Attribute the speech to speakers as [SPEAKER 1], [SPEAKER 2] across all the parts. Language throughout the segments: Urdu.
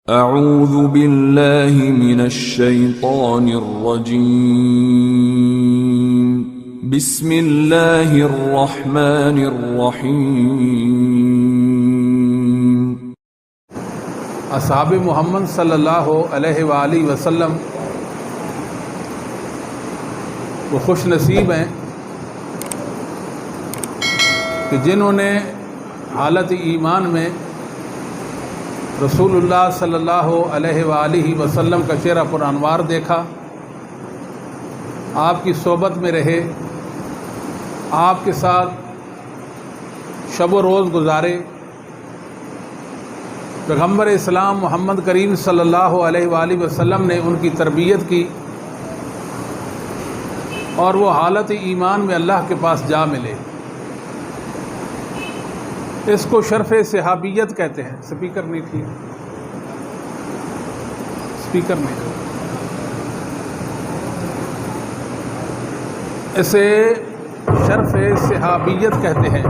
[SPEAKER 1] اعوذ باللہ من الشیطان الرجیم بسم اللہ الرحمن الرحیم۔
[SPEAKER 2] اصحاب محمد صلی اللہ علیہ وآلہ وسلم وہ خوش نصیب ہیں کہ جنہوں نے حالت ایمان میں رسول اللہ صلی اللہ علیہ وآلہ وسلم کا چہرہ پر انوار دیکھا، آپ کی صحبت میں رہے، آپ کے ساتھ شب و روز گزارے، پیغمبر اسلام محمد کریم صلی اللہ علیہ وآلہ وسلم نے ان کی تربیت کی اور وہ حالت ایمان میں اللہ کے پاس جا ملے۔ اس کو شرف صحابیت کہتے ہیں۔ سپیکر نہیں تھی، سپیکر نہیں، اسے شرف صحابیت کہتے ہیں۔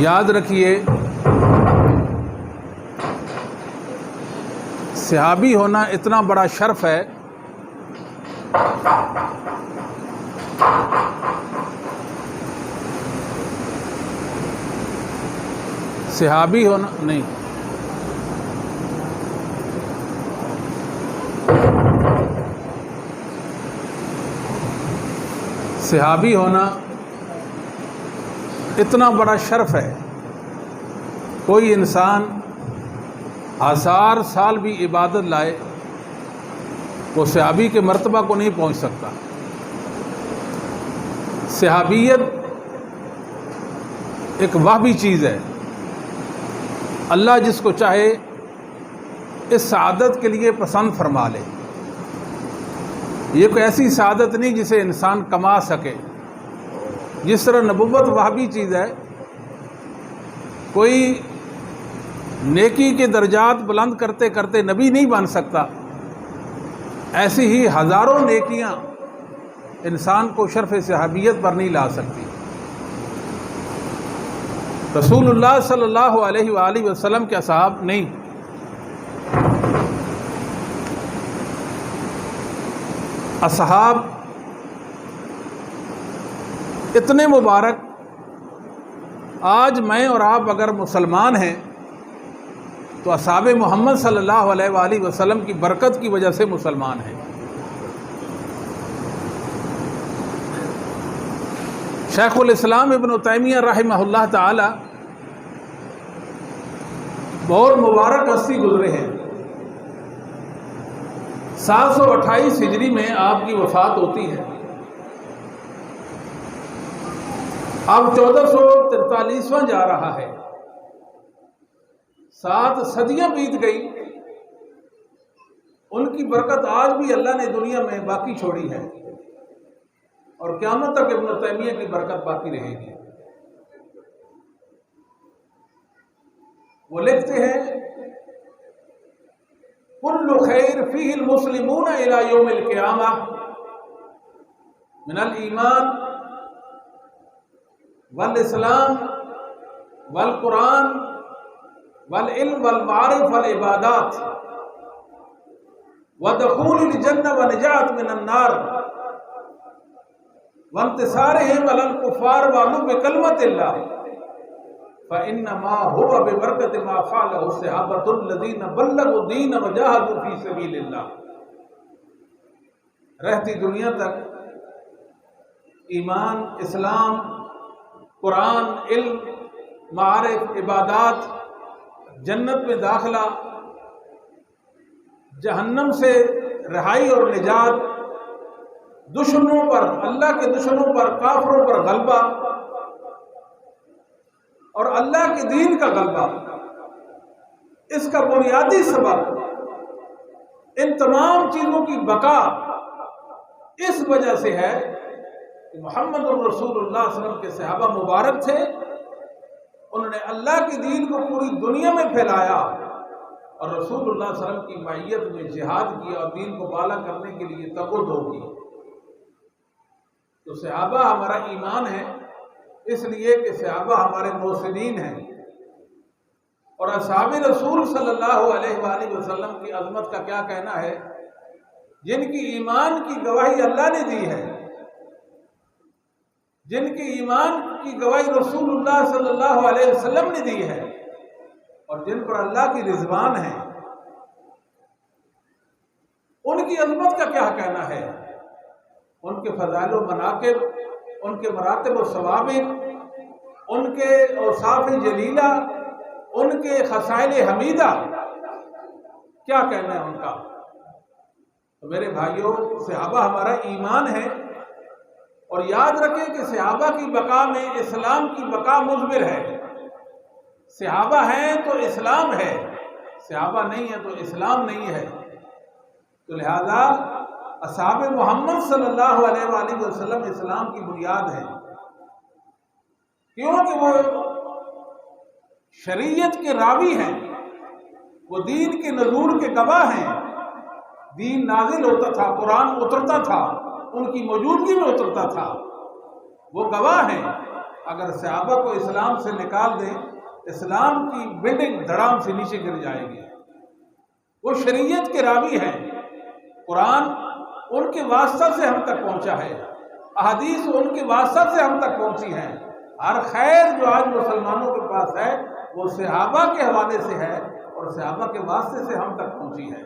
[SPEAKER 2] یاد رکھیے، صحابی ہونا اتنا بڑا شرف ہے، صحابی ہونا نہیں، صحابی ہونا اتنا بڑا شرف ہے، کوئی انسان ہزار سال بھی عبادت لائے وہ صحابی کے مرتبہ کو نہیں پہنچ سکتا۔ صحابیت ایک وہبی چیز ہے، اللہ جس کو چاہے اس سعادت کے لیے پسند فرما لے۔ یہ کوئی ایسی سعادت نہیں جسے انسان کما سکے، جس طرح نبوت وہبی چیز ہے، کوئی نیکی کے درجات بلند کرتے کرتے نبی نہیں بن سکتا، ایسی ہی ہزاروں نیکیاں انسان کو شرف صحابیت پر نہیں لا سکتی۔ رسول اللہ صلی اللہ علیہ وآلہ وسلم کے اصحاب نہیں، اصحاب اتنے مبارک، آج میں اور آپ اگر مسلمان ہیں تو اصحاب محمد صلی اللہ علیہ وآلہ وسلم کی برکت کی وجہ سے مسلمان ہیں۔ شیخ الاسلام ابن تیمیہ رحمہ اللہ تعالی بہت مبارک ہستی گزرے ہیں۔ 728 ہجری میں آپ کی وفات ہوتی ہے۔ اب 1443واں جا رہا ہے، 7 صدیاں بیت گئی، ان کی برکت آج بھی اللہ نے دنیا میں باقی چھوڑی ہے اور قیامت تک ابن تیمیہ کی برکت باقی رہے گی۔ وہ لکھتے ہیں کل خیر فیہ المسلمون الی یوم القیامہ من الایمان والاسلام والقرآن والعلم والمعارف والعبادات ودخول الجنہ ونجات من النار وانتصارهم علی الکفار وعلو بکلمۃ اللہ فإنما هو ببرکۃ ما فعلہ الصحابۃ الذین بلغوا الدین وجاہدوا فی سبیل اللہ۔ رہتی دنیا تک ایمان، اسلام، قرآن، علم، معارف، عبادات، جنت میں داخلہ، جہنم سے رہائی اور نجات، دشمنوں پر، اللہ کے دشمنوں پر، کافروں پر غلبہ اور اللہ کے دین کا غلبہ، اس کا بنیادی سبب ان تمام چیزوں کی بقا اس وجہ سے ہے کہ محمد الرسول اللہ صلی اللہ علیہ وسلم کے صحابہ مبارک تھے، انہوں نے اللہ کے دین کو پوری دنیا میں پھیلایا اور رسول اللہ صلی اللہ علیہ وسلم کی معیت میں جہاد کیا اور دین کو بالا کرنے کے لیے تگ و دو کی۔ تو صحابہ ہمارا ایمان ہے، اس لیے کہ صحابہ ہمارے محسنین ہیں، اور اصحاب رسول صلی اللہ علیہ وآلہ وسلم کی عظمت کا کیا کہنا ہے، جن کی ایمان کی گواہی اللہ نے دی ہے، جن کی ایمان کی گواہی رسول اللہ صلی اللہ علیہ وسلم نے دی ہے، اور جن پر اللہ کی رضوان ہے، ان کی عظمت کا کیا کہنا ہے، ان کے فضائل و مناقب، ان کے مراتب و ثوابت، ان کے اوصاف جلیلہ، ان کے خصائل حمیدہ، کیا کہنا ہے ان کا؟ تو میرے بھائیوں، صحابہ ہمارا ایمان ہے، اور یاد رکھیں کہ صحابہ کی بقا میں اسلام کی بقا مضمر ہے۔ صحابہ ہیں تو اسلام ہے، صحابہ نہیں ہے تو اسلام نہیں ہے۔ تو لہذا اصحاب محمد صلی اللہ علیہ وآلہ وسلم اسلام کی بنیاد ہے، کیونکہ وہ شریعت کے راوی ہیں، وہ دین کے نزول کے گواہ ہیں۔ دین نازل ہوتا تھا، قرآن اترتا تھا، ان کی موجودگی میں اترتا تھا، وہ گواہ ہیں۔ اگر صحابہ کو اسلام سے نکال دیں، اسلام کی بلڈنگ دھڑام سے نیچے گر جائے گی۔ وہ شریعت کے راوی ہیں، قرآن ان کے واسطہ سے ہم تک پہنچا ہے، احادیث ان کے واسطہ سے ہم تک پہنچی ہیں۔ ہر خیر جو آج مسلمانوں کے پاس ہے وہ صحابہ کے حوالے سے ہے، اور صحابہ کے واسطے سے ہم تک پہنچی ہے۔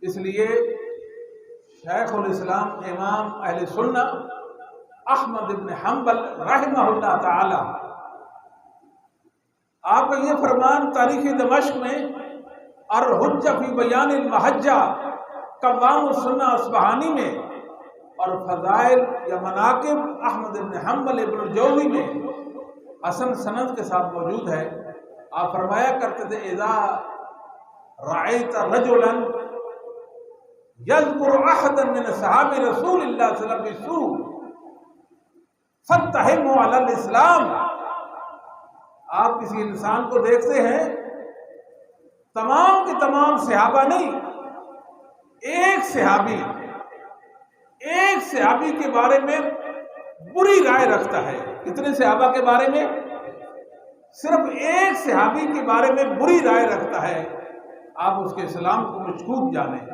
[SPEAKER 2] اس لیے شیخ الاسلام امام اہل سنت احمد بن حنبل رحمہ اللہ تعالی، آپ کا یہ فرمان تاریخ دمشق میں الحجہ فی بیان المحجہ قوام السنہ اصبہانی میں، اور فضائل یا مناقب احمد بن حنبل ابن الجوزی میں حسن سند کے ساتھ موجود ہے۔ آپ فرمایا کرتے تھے اذا رأیت رجلا یذکر احدا من صحاب رسول اللہ صلی اللہ علیہ وسلم بسوء فاتہمہ علی الاسلام۔ آپ کسی انسان کو دیکھتے ہیں، تمام کے تمام صحابہ نہیں، ایک صحابی کے بارے میں بری رائے رکھتا ہے۔ کتنے صحابہ کے بارے میں؟ صرف ایک صحابی کے بارے میں بری رائے رکھتا ہے، آپ اس کے اسلام کو مشکوک جانیں۔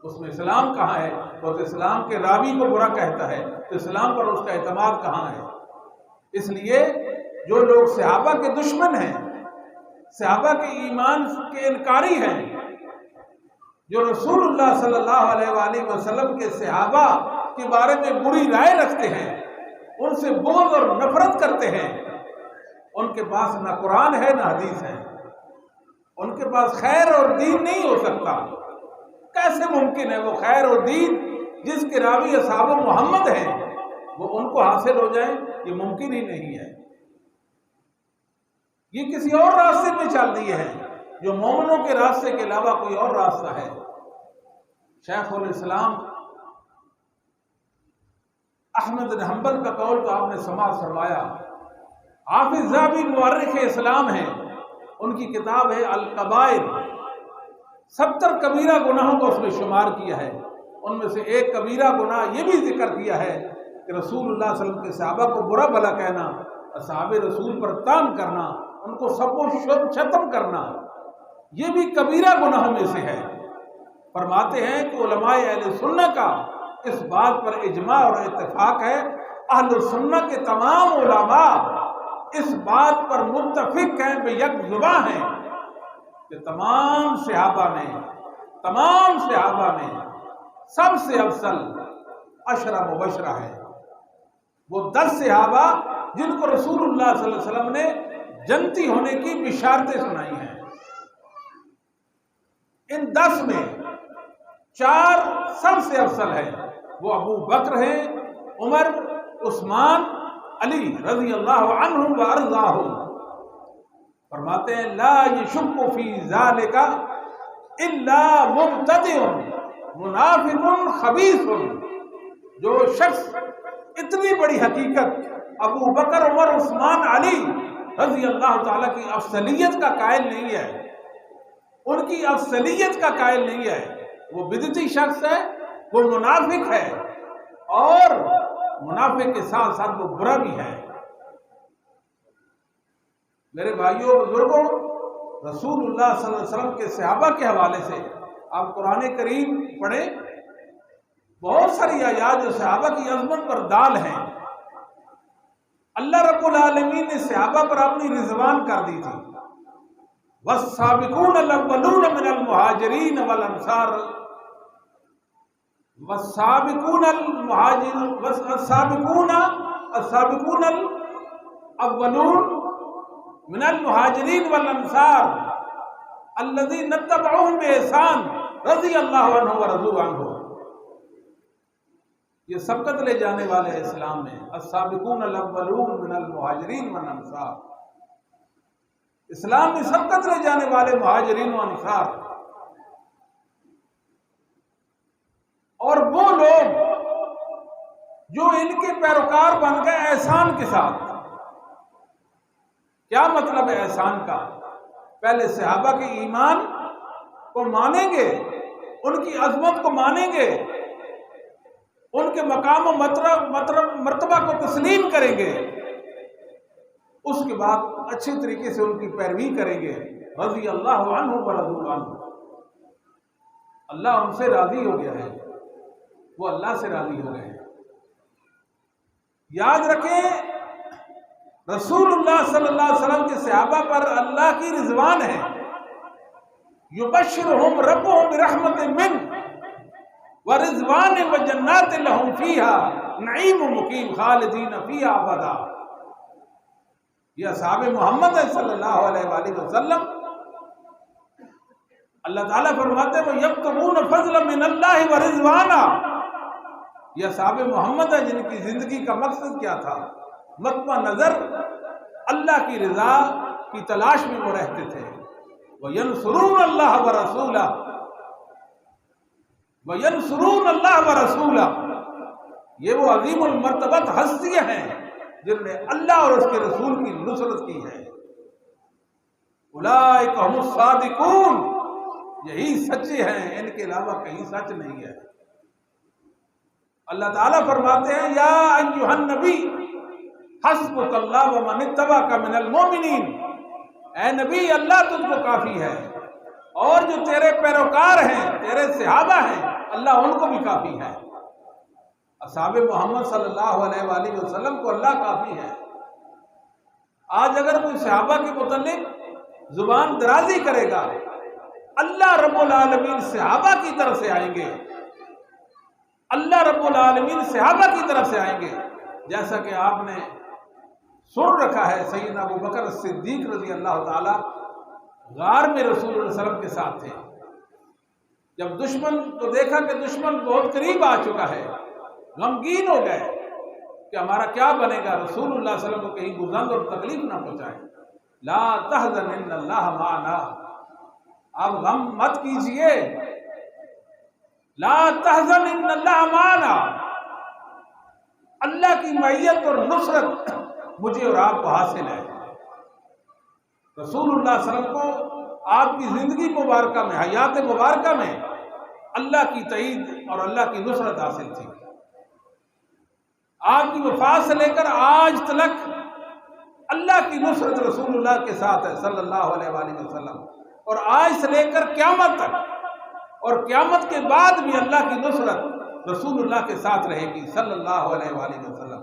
[SPEAKER 2] اس میں اسلام کہاں ہے؟ وہ تو اسلام کے راوی کو برا کہتا ہے، تو اسلام پر اس کا اعتماد کہاں ہے؟ اس لیے جو لوگ صحابہ کے دشمن ہیں، صحابہ کے ایمان کے انکاری ہیں، جو رسول اللہ صلی اللہ علیہ وآلہ وسلم کے صحابہ کے بارے میں بری رائے رکھتے ہیں، ان سے بغض اور نفرت کرتے ہیں، ان کے پاس نہ قرآن ہے نہ حدیث ہے، ان کے پاس خیر اور دین نہیں ہو سکتا۔ کیسے ممکن ہے وہ خیر اور دین جس کے راوی اصحاب محمد ہیں وہ ان کو حاصل ہو جائے؟ یہ ممکن ہی نہیں ہے۔ یہ کسی اور راستے پہ چل دیے ہیں، جو مومنوں کے راستے کے علاوہ کوئی اور راستہ ہے۔ شیخ الاسلام احمد بن حنبل کا قول تو آپ نے سماعت فرمایا۔ حافظ ذہبی مورخ اسلام ہیں، ان کی کتاب ہے الکبائر، 70 کبیرہ گناہوں کو اس میں شمار کیا ہے۔ ان میں سے ایک کبیرہ گناہ یہ بھی ذکر کیا ہے کہ رسول اللہ صلی اللہ علیہ وسلم کے صحابہ کو برا بھلا کہنا، اصحاب رسول پر طعن کرنا، ان کو سب و شتم کرنا، یہ بھی کبیرہ گناہوں میں سے ہے۔ فرماتے ہیں کہ علماء اہل سنت کا اس بات پر اجماع اور اتفاق ہے، اہل سنت کے تمام علماء اس بات پر متفق ہیں، بے یک زباں ہیں کہ تمام صحابہ میں سب سے افضل 10 مبشرہ ہے، وہ 10 صحابہ جن کو رسول اللہ صلی اللہ علیہ وسلم نے جنتی ہونے کی بشارتیں سنائی ہیں۔ ان 10 میں 4 سب سے افضل ہیں، وہ ابو بکر ہیں، عمر، عثمان، علی رضی اللہ عنہم و ارضاہم۔ فرماتے ہیں لا یشک فی ذالک الا مبتدع منافق خبیث۔ جو شخص اتنی بڑی حقیقت ابو بکر، عمر، عثمان، علی رضی اللہ تعالیٰ کی افضلیت کا قائل نہیں ہے، ان کی افضلیت کا قائل نہیں ہے، وہ بدعتی شخص ہے، وہ منافق ہے، اور منافق کے ساتھ ساتھ وہ برا بھی ہے۔ میرے بھائیوں بزرگوں، رسول اللہ صلی اللہ علیہ وسلم کے صحابہ کے حوالے سے آپ قرآن کریم پڑھیں، بہت ساری آیات جو صحابہ کی عظمت پر دال ہیں۔ اللہ رب العالمین نے صحابہ پر اپنی رضوان کر دی تھی۔ والسابقون الاولون من المہاجرین والانصار والسابقون الاولون من المہاجرین والانصار الذین اتبعوہم بإحسان رضی اللہ عنہ ورضوا عنہ۔ یہ سبقت لے جانے والے اسلام میں السابقون الاولون من المہاجرین والانصار، اسلام میں سبقت لے جانے والے مہاجرین و انصار، اور وہ لوگ جو ان کے پیروکار بن گئے احسان کے ساتھ۔ کیا مطلب ہے احسان کا؟ پہلے صحابہ کے ایمان کو مانیں گے، ان کی عظمت کو مانیں گے، ان کے مقام و مرتبہ کو تسلیم کریں گے، اس کے بعد اچھے طریقے سے ان کی پیروی کریں گے۔ رضی اللہ عنہ ورضوا عنہ، اللہ ان سے راضی ہو گیا ہے، وہ اللہ سے راضی ہو گئے ہیں۔ یاد رکھیں، رسول اللہ صلی اللہ علیہ وسلم کے صحابہ پر اللہ کی رضوان ہے۔ یبشرہم ربہم برحمت من ورضوان وجنات لہم فیہا نعیم مقیم خالدین فیہا ابدا۔ یہ اصحاب محمد صلی اللہ علیہ وآلہ وسلم، اللہ تعالیٰ فرماتے ہیں وَيَبْتَغُونَ فَضْلًا مِّنَ اللَّهِ وَرِضْوَانًا۔ یہ اصحاب محمد ہے جن کی زندگی کا مقصد کیا تھا؟ مطمع نظر اللہ کی رضا کی تلاش میں وہ رہتے تھے۔ وَيَنْصُرُونَ اللَّهَ وَرَسُولَهُ وَيَنْصُرُونَ اللَّهَ وَرَسُولَهُ۔ یہ وہ عظیم المرتبت ہستیاں ہیں جن نے اللہ اور اس کے رسول کی نصرت کی ہے۔ اولئک هم الصادقون، یہی سچے ہیں، ان کے علاوہ کہیں سچ نہیں ہے۔ اللہ تعالیٰ فرماتے ہیں یا ایھا النبی حسبک اللہ ومن اتبعک من المؤمنین، اے نبی اللہ تجھ کو کافی ہے، اور جو تیرے پیروکار ہیں، تیرے صحابہ ہیں، اللہ ان کو بھی کافی ہے۔ اصحاب محمد صلی اللہ علیہ وآلہ وسلم کو اللہ کافی ہے۔ آج اگر کوئی صحابہ کے متعلق زبان درازی کرے گا، اللہ رب العالمین صحابہ کی طرف سے آئیں گے، اللہ رب العالمین صحابہ کی طرف سے آئیں گے۔ جیسا کہ آپ نے سن رکھا ہے، سیدنا ابو بکر صدیق رضی اللہ تعالی غار میں رسول اللہ صلی اللہ علیہ وسلم کے ساتھ تھے۔ جب دشمن کو دیکھا کہ دشمن بہت قریب آ چکا ہے، غمگین ہو گئے کہ ہمارا کیا بنے گا، رسول اللہ صلی اللہ علیہ وسلم کو کہیں گزند اور تکلیف نہ پہنچائے۔ لا تحزن ان اللہ معنا، آپ غم مت کیجئے، لا تحزن ان اللہ معنا، اللہ کی معیت اور نصرت مجھے اور آپ کو حاصل ہے۔ رسول اللہ صلی اللہ علیہ وسلم کو آپ کی زندگی مبارکہ میں، حیات مبارکہ میں اللہ کی تائید اور اللہ کی نصرت حاصل تھی۔ آپ کی وفات سے لے کر آج تلک اللہ کی نصرت رسول اللہ کے ساتھ ہے صلی اللہ علیہ وآلہ وسلم، اور آج سے لے کر قیامت تک، اور قیامت کے بعد بھی اللہ کی نصرت رسول اللہ کے ساتھ رہے گی صلی اللہ علیہ وآلہ وسلم۔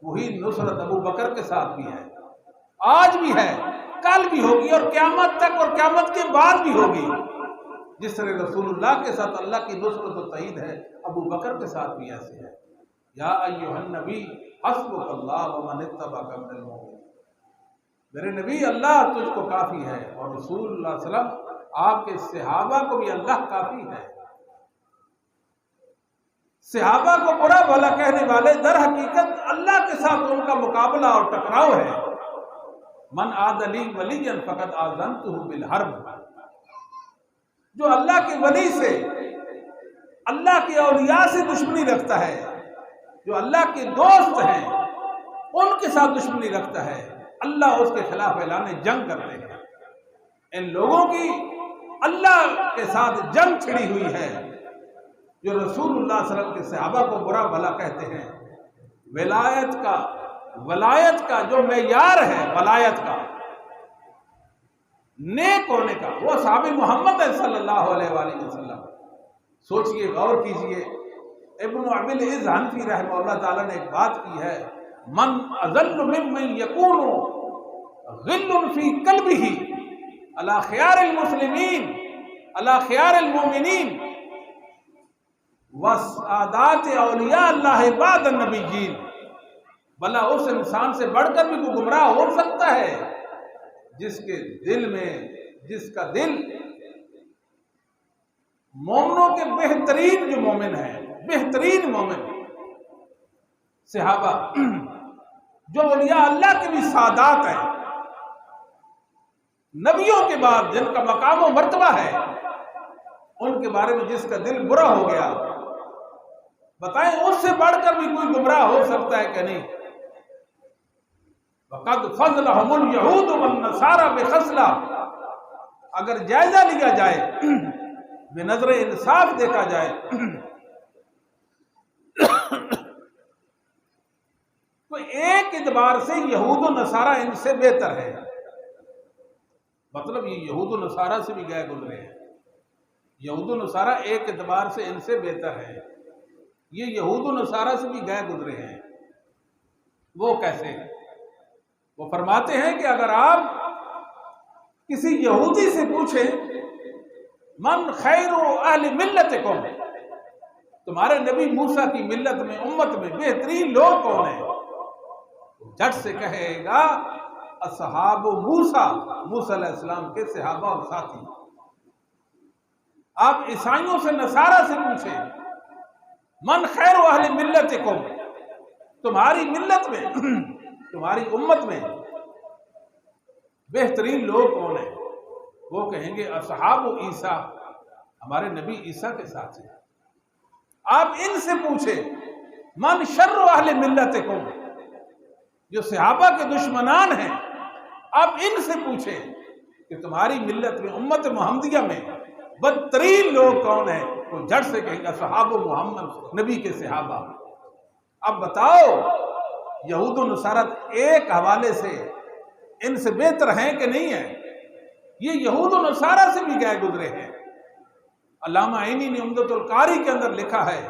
[SPEAKER 2] وہی نصرت ابو بکر کے ساتھ بھی ہے، آج بھی ہے، کل بھی ہوگی، اور قیامت تک اور قیامت کے بعد بھی ہوگی۔ جس طرح رسول اللہ کے ساتھ اللہ کی نصرت و تائید ہے، ابو بکر کے ساتھ بھی ایسے ہے۔ یا ایھا النبی حسبک اللہ ومن اتبعک من المؤمنین، میرے نبی اللہ تجھ کو کافی ہے، اور رسول اللہ صلی اللہ علیہ وسلم آپ کے صحابہ کو بھی اللہ کافی ہے۔ صحابہ کو برا بھلا کہنے والے در حقیقت اللہ کے ساتھ ان کا مقابلہ اور ٹکراؤ ہے۔ من عاد لی ولیا فقد آذنتہ بالحرب، جو اللہ کے ولی سے، اللہ کے اولیاء سے دشمنی رکھتا ہے، جو اللہ کے دوست ہیں ان کے ساتھ دشمنی رکھتا ہے، اللہ اس کے خلاف اعلان جنگ کرتے ہیں۔ ان لوگوں کی اللہ کے ساتھ جنگ چھڑی ہوئی ہے جو رسول اللہ صلی اللہ علیہ وسلم کے صحابہ کو برا بھلا کہتے ہیں۔ ولایت کا جو معیار ہے، ولایت کا نیک ہونے کا، وہ صحابی محمد ہے صلی اللہ علیہ وآلہ وسلم. سوچئے، غور کیجئے. ابن ابی العز حنفی رحمہ اللہ تعالیٰ نے ایک بات کی ہے، من اذل ممن یکون غل فی قلبہ علی خیار المسلمین علی خیار المؤمنین وسعادات اولیاء اللہ بعد النبیین. بھلا اس انسان سے بڑھ کر بھی کوئی گمراہ ہو سکتا ہے جس کے دل میں، جس کا دل مومنوں کے بہترین جو مومن ہیں، بہترین مومن صحابہ جو اولیاء اللہ کے بھی سادات ہیں، نبیوں کے بعد جن کا مقام و مرتبہ ہے، ان کے بارے میں جس کا دل برا ہو گیا، بتائیں اس سے بڑھ کر بھی کوئی گمراہ ہو سکتا ہے کہ نہیں؟ وَقَدْ فَضْلَهُمُ الْيَهُودُ وَالنَّصَارَى بِخَصْلَةٍ. اگر جائزہ لیا جائے، بے نظر انصاف دیکھا جائے، تو ایک اعتبار سے یہود و نصارہ ان سے بہتر ہے. مطلب یہ یہود و نصارہ سے بھی گئے گزرے ہیں. یہود و نصارہ ایک اعتبار سے ان سے بہتر ہے. یہ یہود و نصارہ سے بھی گئے گزرے ہیں. وہ کیسے؟ وہ فرماتے ہیں کہ اگر آپ کسی یہودی سے پوچھیں من خیر اہل ملتکم، تمہارے نبی موسیٰ کی ملت میں، امت میں بہترین لوگ کون ہیں، جھٹ سے کہے گا اصحاب موسیٰ، موسیٰ علیہ السلام کے صحابہ اور ساتھی. آپ عیسائیوں سے، نصارہ سے پوچھیں من خیر اہل ملتکم، تمہاری ملت میں، تمہاری امت میں بہترین لوگ کون ہیں، وہ کہیں گے اصحاب عیسیٰ، ہمارے نبی عیسیٰ کے ساتھ ہیں. آپ ان سے پوچھیں من شر اہل ملتکم، جو صحابہ کے دشمنان ہیں، آپ ان سے پوچھیں کہ تمہاری ملت میں، امت محمدیہ میں بدترین لوگ کون ہیں، وہ جھٹ سے کہیں گے صحابہ محمد، نبی کے صحابہ. اب بتاؤ یہود و نصارہ ایک حوالے سے ان سے بہتر ہیں کہ نہیں ہیں؟ یہ یہود و نصارہ سے بھی گئے گزرے ہیں. علامہ عینی نے عمدۃ القاری کے اندر لکھا ہے،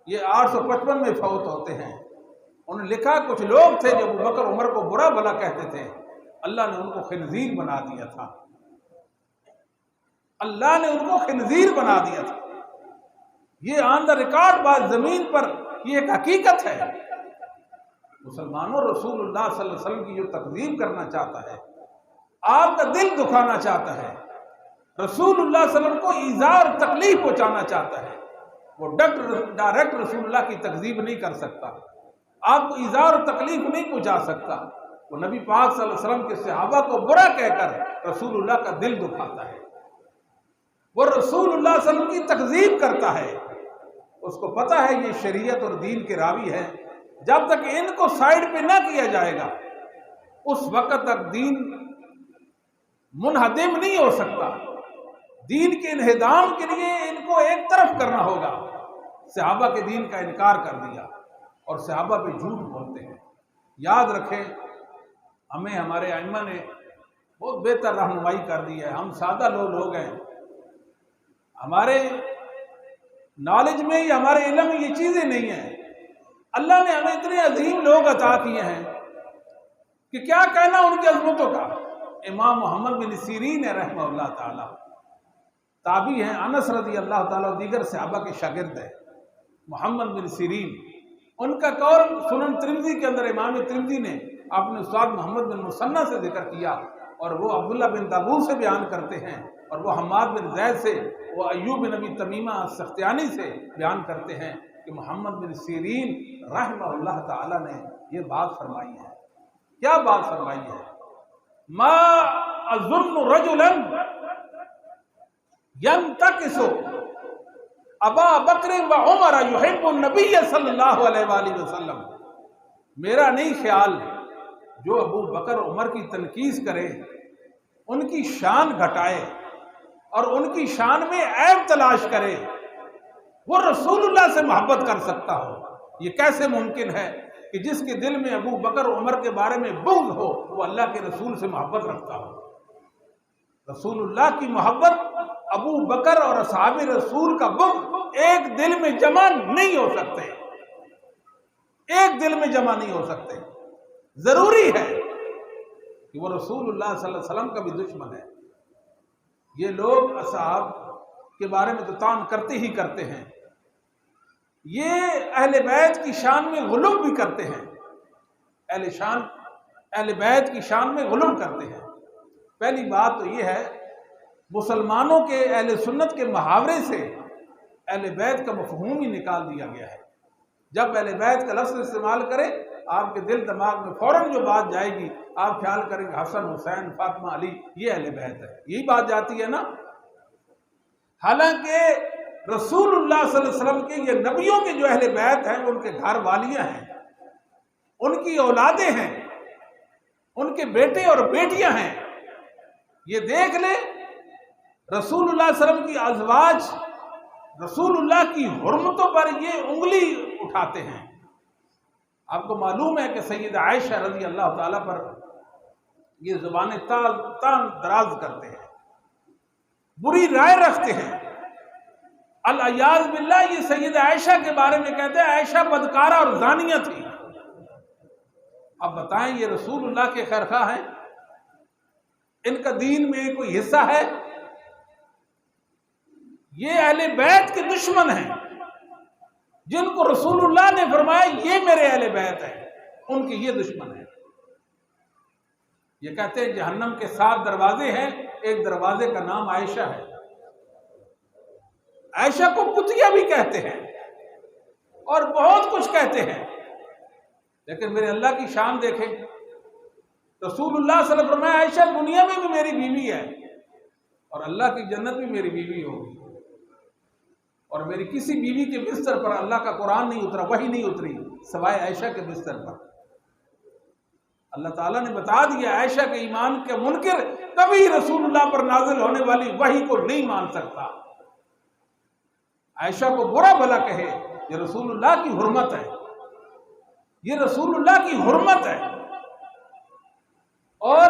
[SPEAKER 2] یہ 855 میں فوت ہوتے ہیں. انہوں نے لکھا کچھ لوگ تھے جو ابو بکر عمر کو برا بھلا کہتے تھے، اللہ نے ان کو خنزیر بنا دیا تھا. اللہ نے ان کو خنزیر بنا دیا تھا. یہ آن دا ریکارڈ بات زمین پر یہ ایک حقیقت ہے. مسلمانوں، رسول اللہ صلی اللہ علیہ وسلم کی جو تکذیب کرنا چاہتا ہے، آپ کا دل دکھانا چاہتا ہے، رسول اللہ صلی اللہ علیہ وسلم کو ایذا اور تکلیف پہنچانا چاہتا ہے، وہ ڈائریکٹ رسول اللہ کی تکذیب نہیں کر سکتا، آپ کو ایذا اور تکلیف نہیں پہنچا سکتا. وہ نبی پاک صلی اللہ علیہ وسلم کے صحابہ کو برا کہہ کر رسول اللہ کا دل دکھاتا ہے. وہ رسول اللہ صلی اللہ علیہ وسلم کی تکذیب کرتا ہے، اس کو پتا ہے یہ شریعت اور دین کے راوی ہے. جب تک ان کو سائیڈ پہ نہ کیا جائے گا، اس وقت تک دین منہدم نہیں ہو سکتا. دین کے انہدام کے لیے ان کو ایک طرف کرنا ہوگا. صحابہ کے دین کا انکار کر دیا اور صحابہ پہ جھوٹ بولتے ہیں. یاد رکھیں، ہمیں ہمارے ائمہ نے بہت بہتر رہنمائی کر دی ہے. ہم سادہ لوگ ہیں، ہمارے نالج میں یا ہمارے علم میں یہ چیزیں نہیں ہیں. اللہ نے ہمیں اتنے عظیم لوگ عطا کیے ہیں کہ کیا کہنا ان کی عظمتوں کا. امام محمد بن سیرین رحمہ اللہ تعالی تابعی ہیں، انس رضی اللہ تعالیٰ دیگر صحابہ کے شاگرد ہیں. محمد بن سیرین، ان کا قول سنن ترمذی کے اندر امام ترمذی نے اپنے استاد محمد بن مسنہ سے ذکر کیا، اور وہ عبداللہ بن داود سے بیان کرتے ہیں، اور وہ حماد بن زید سے، وہ ایوب بن ابی تمیمہ السختیانی سے بیان کرتے ہیں کہ محمد بن سیرین رحمہ اللہ تعالی نے یہ بات فرمائی ہے. کیا بات فرمائی ہے؟ ما اظن رجلا ينتقص ابا بکر و عمر يحب النبی صلی اللہ علیہ وآلہ وسلم. میرا نہیں خیال جو ابو بکر عمر کی تنقیص کرے، ان کی شان گھٹائے اور ان کی شان میں عیب تلاش کرے، وہ رسول اللہ سے محبت کر سکتا ہو. یہ کیسے ممکن ہے کہ جس کے دل میں ابو بکر عمر کے بارے میں بغض ہو، وہ اللہ کے رسول سے محبت رکھتا ہو؟ رسول اللہ کی محبت، ابو بکر اور اصحاب رسول کا بغض ایک دل میں جمع نہیں ہو سکتے، ایک دل میں جمع نہیں ہو سکتے۔ ضروری ہے کہ وہ رسول اللہ صلی اللہ علیہ وسلم کا بھی دشمن ہے۔ یہ لوگ اصحاب کے بارے میں تو طعن کرتے ہی کرتے ہیں، یہ اہل بیت کی شان میں غلو بھی کرتے ہیں، اہل بیت کی شان میں غلو کرتے ہیں۔ پہلی بات تو یہ ہے، مسلمانوں کے اہل سنت کے محاورے سے اہل بیت کا مفہوم ہی نکال دیا گیا ہے۔ جب اہل بیت کا لفظ استعمال کرے، آپ کے دل دماغ میں فوراً جو بات جائے گی، آپ خیال کریں گے حسن، حسین، فاطمہ، علی، یہ اہل بیت ہے، یہی بات جاتی ہے نا۔ حالانکہ رسول اللہ صلی اللہ علیہ وسلم کے یہ نبیوں کے جو اہل بیت ہیں، ان کے گھر والیاں ہیں، ان کی اولادیں ہیں، ان کے بیٹے اور بیٹیاں ہیں۔ یہ دیکھ لیں، رسول اللہ صلی اللہ علیہ وسلم کی ازواج رسول اللہ کی حرمتوں پر یہ انگلی اٹھاتے ہیں۔ آپ کو معلوم ہے کہ سیدہ عائشہ رضی اللہ تعالیٰ پر یہ زبانیں تان دراز کرتے ہیں، بری رائے رکھتے ہیں۔ العیاذ باللہ، یہ سیدہ عائشہ کے بارے میں کہتے ہیں عائشہ بدکارہ اور زانیہ تھی۔ اب بتائیں، یہ رسول اللہ کے خیرخواہ ہیں؟ ان کا دین میں کوئی حصہ ہے؟ یہ اہل بیت کے دشمن ہیں، جن کو رسول اللہ نے فرمایا یہ میرے اہل بیت ہیں، ان کے یہ دشمن ہیں۔ یہ کہتے ہیں جہنم کے 7 دروازے ہیں، ایک دروازے کا نام عائشہ ہے۔ عائشہ کو کتیا بھی کہتے ہیں اور بہت کچھ کہتے ہیں، لیکن میرے اللہ کی شان دیکھیں۔ رسول اللہ صلی اللہ علیہ وسلم فرمایا عائشہ دنیا میں بھی میری بیوی ہے اور اللہ کی جنت بھی میری بیوی ہوگی، اور میری کسی بیوی کے بستر پر اللہ کا قرآن نہیں اترا، وحی نہیں اتری سوائے عائشہ کے بستر پر۔ اللہ تعالیٰ نے بتا دیا عائشہ کے ایمان کے منکر کبھی رسول اللہ پر نازل ہونے والی وحی کو نہیں مان سکتا۔ عائشہ کو برا بھلا کہے، یہ رسول اللہ کی حرمت ہے، یہ رسول اللہ کی حرمت ہے، اور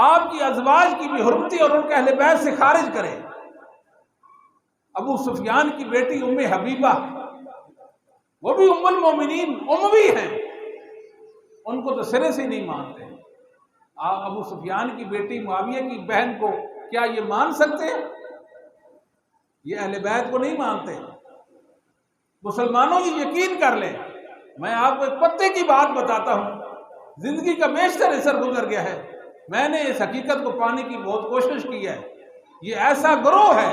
[SPEAKER 2] آپ کی ازواج کی بھی حرمتی اور ان کے اہل بیت سے خارج کرے۔ ابو سفیان کی بیٹی ام حبیبہ، وہ بھی ام المومنین، اموی ہیں، ان کو تو سرے سے نہیں مانتے۔ آپ ابو سفیان کی بیٹی معاویہ کی بہن کو کیا یہ مان سکتے ہیں؟ یہ اہل بیت کو نہیں مانتے۔ مسلمانوں یہ یقین کر لیں، میں آپ کو ایک پتے کی بات بتاتا ہوں، زندگی کا بیشتر عصر گزر گیا ہے، میں نے اس حقیقت کو پانے کی بہت کوشش کی ہے۔ یہ ایسا گروہ ہے،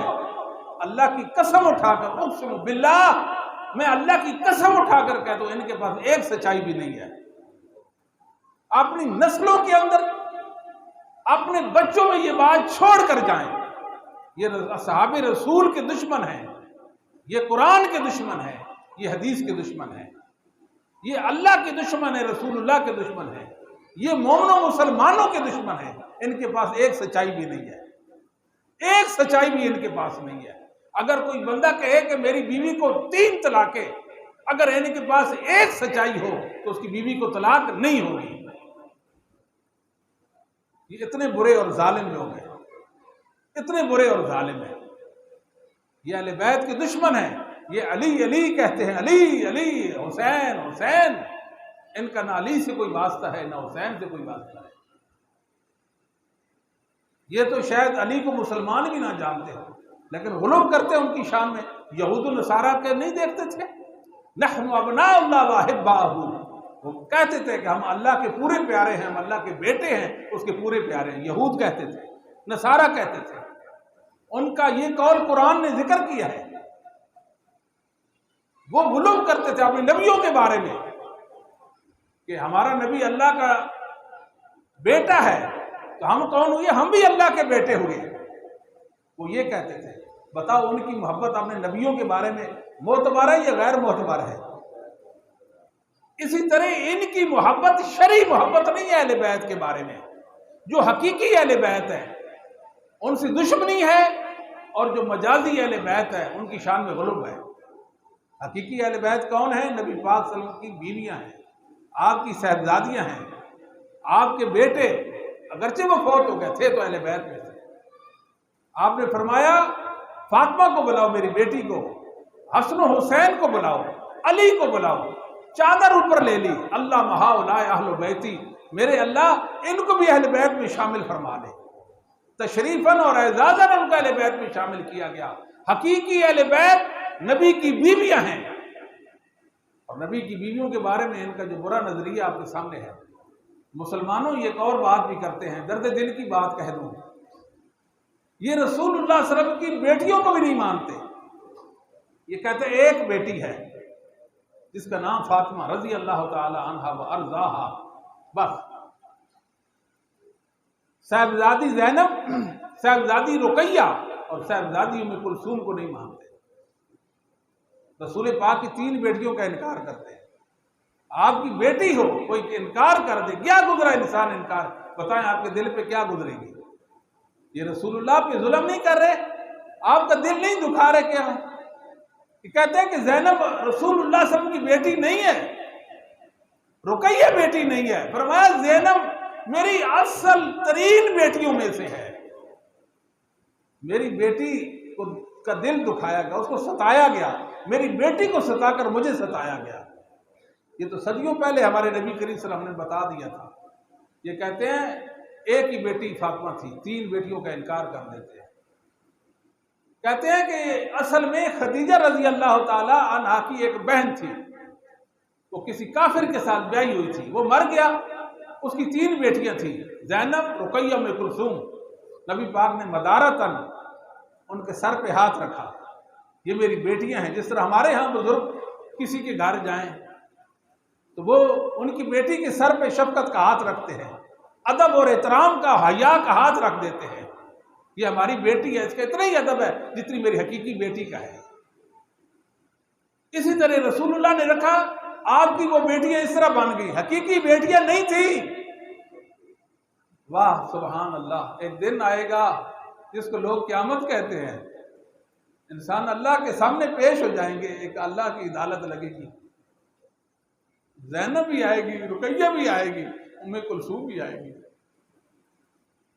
[SPEAKER 2] اللہ کی قسم اٹھا کر، اقسم باللہ، میں اللہ کی قسم اٹھا کر کہتا ہوں، ان کے پاس ایک سچائی بھی نہیں ہے۔ اپنی نسلوں کے اندر، اپنے بچوں میں یہ بات چھوڑ کر جائیں، یہ اصحاب رسول کے دشمن ہیں، یہ قرآن کے دشمن ہیں، یہ حدیث کے دشمن ہیں، یہ اللہ کے دشمن ہیں، رسول اللہ کے دشمن ہیں، یہ مومنوں مسلمانوں کے دشمن ہیں۔ ان کے پاس ایک سچائی بھی نہیں ہے، ایک سچائی بھی ان کے پاس نہیں ہے۔ اگر کوئی بندہ کہے کہ میری بیوی کو 3 طلاقیں، اگر ان کے پاس ایک سچائی ہو تو اس کی بیوی کو طلاق نہیں ہوگی۔ یہ اتنے برے اور ظالم لوگ ہیں، اتنے برے اور ظالم ہیں، یہ اہل بیت کے دشمن ہیں۔ یہ علی علی کہتے ہیں، علی علی، حسین حسین، ان کا نہ علی سے کوئی واسطہ ہے نہ حسین سے کوئی واسطہ ہے۔ یہ تو شاید علی کو مسلمان بھی نہ جانتے ہیں، لیکن غلو کرتے ہیں ان کی شان میں۔ یہود و نصارہ کے نہیں دیکھتے تھے، نحن ابناء اللہ واحباہ، وہ کہتے تھے کہ ہم اللہ کے پورے پیارے ہیں، ہم اللہ کے بیٹے ہیں، اس کے پورے پیارے ہیں۔ یہود کہتے تھے، نصارہ کہتے تھے، ان کا یہ قول قرآن نے ذکر کیا ہے۔ وہ غلو کرتے تھے اپنے نبیوں کے بارے میں کہ ہمارا نبی اللہ کا بیٹا ہے، تو ہم کون ہوئے؟ ہم بھی اللہ کے بیٹے ہوئے۔ وہ یہ کہتے تھے۔ بتاؤ ان کی محبت اپنے نبیوں کے بارے میں معتبر ہے یا غیر معتبر ہے؟ اسی طرح ان کی محبت شرعی محبت نہیں ہے اہل بیت کے بارے میں۔ جو حقیقی اہل بیت ہے ان سے دشمنی ہے، اور جو مجازی اہل بیت ہے ان کی شان میں غلو ہے۔ حقیقی اہل بیت کون ہے؟ نبی پاک صلی اللہ علیہ وسلم کی بیویاں ہیں، آپ کی صاحبزادیاں ہیں، آپ کے بیٹے، اگرچہ وہ فوت ہو گئے تھے تو اہل بیت میں تھے، آپ نے فرمایا فاطمہ کو بلاؤ میری بیٹی کو، حسن و حسین کو بلاؤ، علی کو بلاؤ، چادر اوپر لے لی، اللہ ہؤلاء اہل بیتی، میرے اللہ ان کو بھی اہل بیت میں شامل فرما لے۔ تشریفاً اور اعزازاً ان کو اہل بیت میں شامل کیا گیا۔ حقیقی اہل بیت نبی کی بیویاں ہیں، اور نبی کی بیویوں کے بارے میں ان کا جو برا نظریہ آپ کے سامنے ہے۔ مسلمانوں یہ ایک اور بات بھی کرتے ہیں، درد دل کی بات کہہ دوں، یہ رسول اللہ صلی اللہ علیہ وسلم کی بیٹیوں کو بھی نہیں مانتے۔ یہ کہتے ہیں ایک بیٹی ہے جس کا نام فاطمہ رضی اللہ تعالی عنہا و ارضاہا، بس۔ صاحبزادی زینب، صاحبزادی رقیہ اور صاحبزادی ام کلثوم کو نہیں مانتے۔ رسول پاک کی 3 بیٹیوں کا انکار کرتے ہیں۔ آپ کی بیٹی ہو کوئی انکار کر دے، کیا گزرا انسان انکار، بتائیں آپ کے دل پہ کیا گزرے گی؟ یہ رسول اللہ پہ ظلم نہیں کر رہے؟ آپ کا دل نہیں دکھا رہے کیا؟ یہ کہتے ہیں کہ زینب رسول اللہ صلی اللہ علیہ وسلم کی بیٹی نہیں ہے، رقیہ بیٹی نہیں ہے۔ فرمایا زینب میری اصل ترین بیٹیوں میں سے ہے۔ میری بیٹی کا دل دکھایا گیا، اس کو ستایا گیا، میری بیٹی کو ستا کر مجھے ستایا گیا۔ یہ تو صدیوں پہلے ہمارے نبی کریم صلی اللہ علیہ وسلم نے بتا دیا تھا۔ یہ کہتے ہیں ایک ہی بیٹی فاطمہ تھی، 3 بیٹیوں کا انکار کر دیتے ہیں۔ کہتے ہیں کہ اصل میں خدیجہ رضی اللہ تعالی عنہا کی ایک بہن تھی، وہ کسی کافر کے ساتھ بیاہی ہوئی تھی، وہ مر گیا، اس کی 3 بیٹیاں تھیں، زینب، رقیہ، ام کلثوم۔ نبی پاک نے مدارتاً ان کے سر پہ ہاتھ رکھا، یہ میری بیٹیاں ہیں۔ جس طرح ہمارے ہاں بزرگ کسی کے گھر جائیں تو وہ ان کی بیٹی کے سر پہ شفقت کا ہاتھ رکھتے ہیں، ادب اور احترام کا، حیا کا ہاتھ رکھ دیتے ہیں۔ یہ ہماری بیٹی ہے، اس کا اتنا ہی ادب ہے جتنی میری حقیقی بیٹی کا ہے۔ اسی طرح رسول اللہ نے رکھا، آپ کی وہ بیٹیاں اس طرح بن گئی، حقیقی بیٹیاں نہیں تھیں۔ واہ سبحان اللہ! ایک دن آئے گا جس کو لوگ قیامت کہتے ہیں، انسان اللہ کے سامنے پیش ہو جائیں گے، ایک اللہ کی عدالت لگے گی، زینب بھی آئے گی، رقیہ بھی آئے گی، ام کلثوم بھی آئے گی۔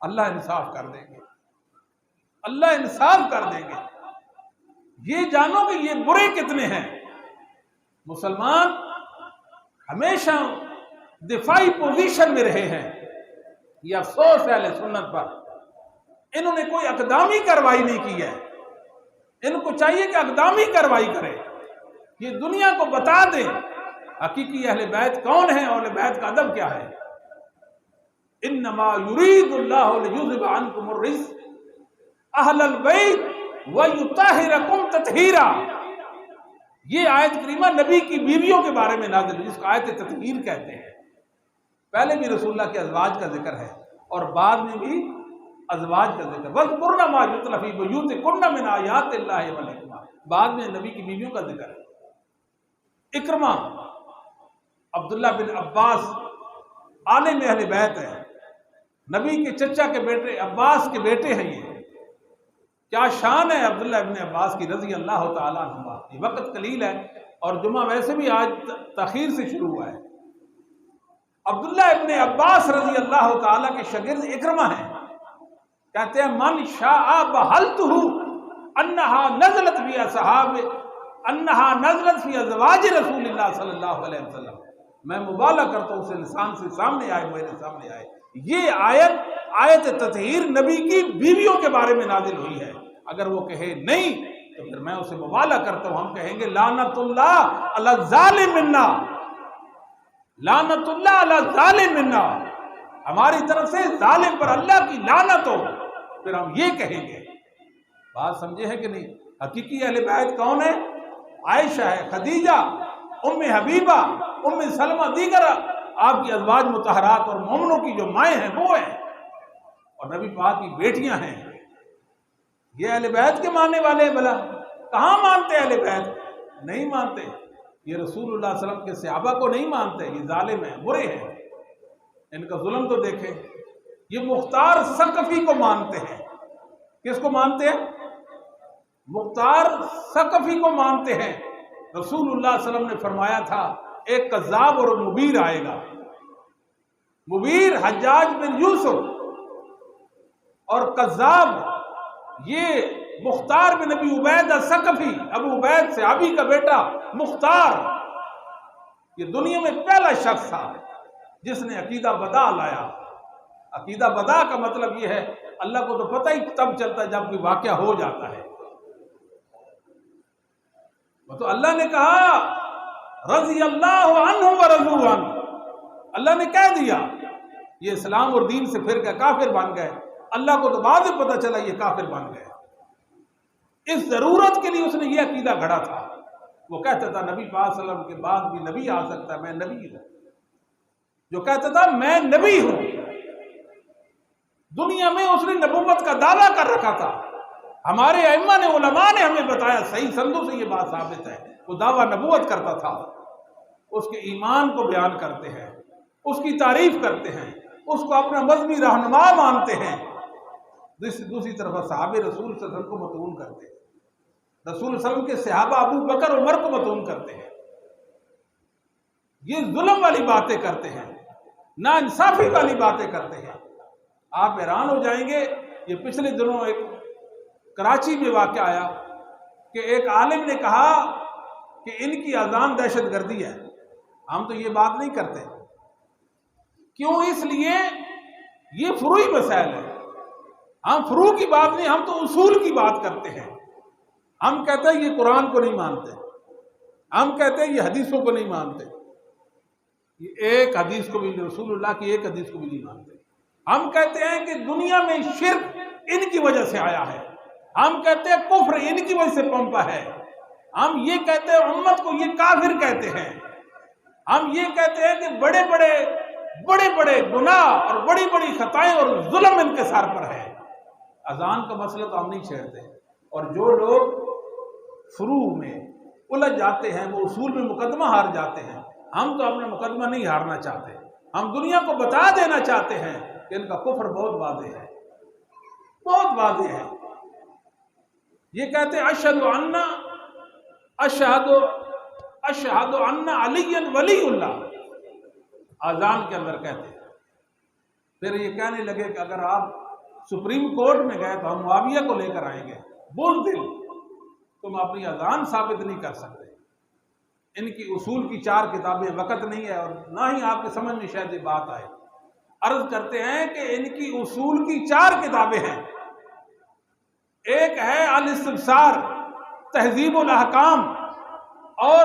[SPEAKER 2] اللہ انصاف کر دیں گے، اللہ انصاف کر دیں گے۔ یہ جانو کہ یہ برے کتنے ہیں۔ مسلمان ہمیشہ دفاعی پوزیشن میں رہے ہیں، یہ افسوس ہے اہل سنت پر، انہوں نے کوئی اقدامی کارروائی نہیں کی ہے۔ ان کو چاہیے کہ اقدامی کارروائی کرے، یہ دنیا کو بتا دیں حقیقی اہل بیت کون ہیں اور اہل بیت کا ادب کیا ہے۔ انما یرید اللہ لیذھب عنکم الرجس اہل البیت ویطہرکم تطہیرا۔ یہ آیت کریمہ نبی کی بیویوں کے بارے میں نازل ہوئی، جس کو آیت تطہیر کہتے ہیں۔ پہلے بھی رسول اللہ کے ازواج کا ذکر ہے اور بعد میں بھی ازواج کا ذکر، وَاذْكُرْنَ مَا يُتْلَىٰ فِي بُيُوتِكُنَّ مِنْ آیَاتِ اللَّهِ وَالْحِکْمَةِ، بعد میں نبی کی بیویوں کا ذکر ہے۔ اکرمہ عبداللہ بن عباس عالم اہل بیت ہے، نبی کے چچا کے بیٹے عباس کے بیٹے ہیں۔ یہ کیا شان ہے عبداللہ ابن عباس کی رضی اللہ تعالیٰ عنہ۔ یہ وقت قلیل ہے اور جمعہ ویسے بھی آج تاخیر سے شروع ہوا ہے۔ عبداللہ ابن عباس رضی اللہ تعالیٰ کے شاگرد اکرمہ ہیں، کہتے ہیں من شاء بحلتہ انہا نزلت فی اصحاب انہا نزلت فی ازواج رسول اللہ صلی اللہ علیہ وسلم۔ میں مبالغہ کرتا ہوں، اس انسان سے سامنے آئے، میرے سامنے آئے۔ یہ آیت تطہیر نبی کی بیویوں کے بارے میں نازل ہوئی ہے۔ اگر وہ کہے نہیں تو پھر میں اسے مبالغہ کرتا ہوں، ہم کہیں گے لعنت اللہ علی الظالم منا، لعنت اللہ علی الظالم منا، ہماری طرف سے ظالم پر اللہ کی لعنت ہو، پھر ہم یہ کہیں گے۔ بات سمجھے ہے کہ نہیں؟ حقیقی اہل بیت کون ہے؟ عائشہ ہے، خدیجہ، ام حبیبہ، ام سلمہ، دیگر آپ کی ازواج مطہرات اور مومنوں کی جو مائیں ہیں وہ ہیں، اور نبی پاک کی بیٹیاں ہیں۔ یہ اہل بیت کے ماننے والے ہیں؟ بھلا کہاں مانتے اہل بیت؟ نہیں مانتے۔ یہ رسول اللہ صلی اللہ علیہ وسلم کے صحابہ کو نہیں مانتے، یہ ظالم ہیں، برے ہیں، ان کا ظلم تو دیکھیں۔ یہ مختار ثقفی کو مانتے ہیں۔ کس کو مانتے ہیں؟ مختار ثقفی کو مانتے ہیں۔ رسول اللہ صلی اللہ علیہ وسلم نے فرمایا تھا ایک کذاب اور مبیر آئے گا۔ مبیر حجاج بن یوسف اور کذاب یہ مختار بن نبی عبید الثقفی، ابو عبید صحابی کا بیٹا مختار، یہ دنیا میں پہلا شخص تھا جس نے عقیدہ بدا لایا۔ عقیدہ بدا کا مطلب یہ ہے اللہ کو تو پتہ ہی تب چلتا ہے جب کوئی واقعہ ہو جاتا ہے۔ وہ تو اللہ نے کہا رضی اللہ عنہ ورضوا عنہ، اللہ نے کہہ دیا یہ اسلام اور دین سے پھر کے کافر بن گئے، اللہ کو تو بعد میں پتہ چلا یہ کافر بن گئے۔ اس ضرورت کے لیے اس نے یہ عقیدہ گھڑا تھا۔ وہ کہتا تھا نبی پاک صلی اللہ علیہ وسلم کے بعد بھی نبی آ سکتا ہے، میں نبی ہوں۔ جو کہتا تھا میں نبی ہوں، دنیا میں اس نے نبوت کا دعویٰ کر رکھا تھا۔ ہمارے ائمہ نے، علماء نے ہمیں بتایا، صحیح سندوں سے یہ بات ثابت ہے، وہ دعویٰ نبوت کرتا تھا۔ اس کے ایمان کو بیان کرتے ہیں، اس کی تعریف کرتے ہیں، اس کو اپنا مذہبی رہنما مانتے ہیں۔ دوسری طرف صحابہ رسول صلی اللہ علیہ وسلم کو متون کرتے ہیں، رسول صلی اللہ علیہ وسلم کے صحابہ ابو بکر عمر کو متون کرتے ہیں۔ یہ ظلم والی باتیں کرتے ہیں، ناانصافی والی باتیں کرتے ہیں۔ آپ حیران ہو جائیں گے، یہ پچھلے دنوں ایک کراچی میں واقعہ آیا کہ ایک عالم نے کہا کہ ان کی اذان دہشت گردی ہے۔ ہم تو یہ بات نہیں کرتے، کیوں؟ اس لیے یہ فروعی مسائل ہے، ہم فروع کی بات نہیں، ہم تو اصول کی بات کرتے ہیں۔ ہم کہتے ہیں یہ قرآن کو نہیں مانتے، ہم کہتے ہیں یہ حدیثوں کو نہیں مانتے، یہ ایک حدیث کو بھی، رسول اللہ کی ایک حدیث کو بھی نہیں مانتے۔ ہم کہتے ہیں کہ دنیا میں شرک ان کی وجہ سے آیا ہے، ہم کہتے ہیں کفر ان کی وجہ سے پنپا ہے، ہم یہ کہتے ہیں امت کو یہ کافر کہتے ہیں، ہم یہ کہتے ہیں کہ بڑے بڑے گناہ اور بڑی بڑی خطائیں اور ظلم ان کے سر پر ہے۔ اذان کا مسئلہ تو ہم نہیں چھیڑتے، اور جو لوگ فروع میں الجھ جاتے ہیں وہ اصول میں مقدمہ ہار جاتے ہیں۔ ہم تو اپنا مقدمہ نہیں ہارنا چاہتے، ہم دنیا کو بتا دینا چاہتے ہیں کہ ان کا کفر بہت واضح ہے، بہت واضح ہے۔ یہ کہتے ہیں اشہد ان علی ولی اللہ، اذان کے اندر کہتے ہیں۔ پھر یہ کہنے لگے کہ اگر آپ سپریم کورٹ میں گئے تو ہم معاویہ کو لے کر آئیں گے۔ بزدل، تم اپنی اذان ثابت نہیں کر سکتے۔ ان کی اصول کی 4 کتابیں، وقت نہیں ہے اور نہ ہی آپ کے سمجھ میں شاید یہ بات آئے۔ عرض کرتے ہیں کہ ان کی اصول کی 4 کتابیں ہیں، ایک ہے الاستبصار، تہذیب الاحکام، اور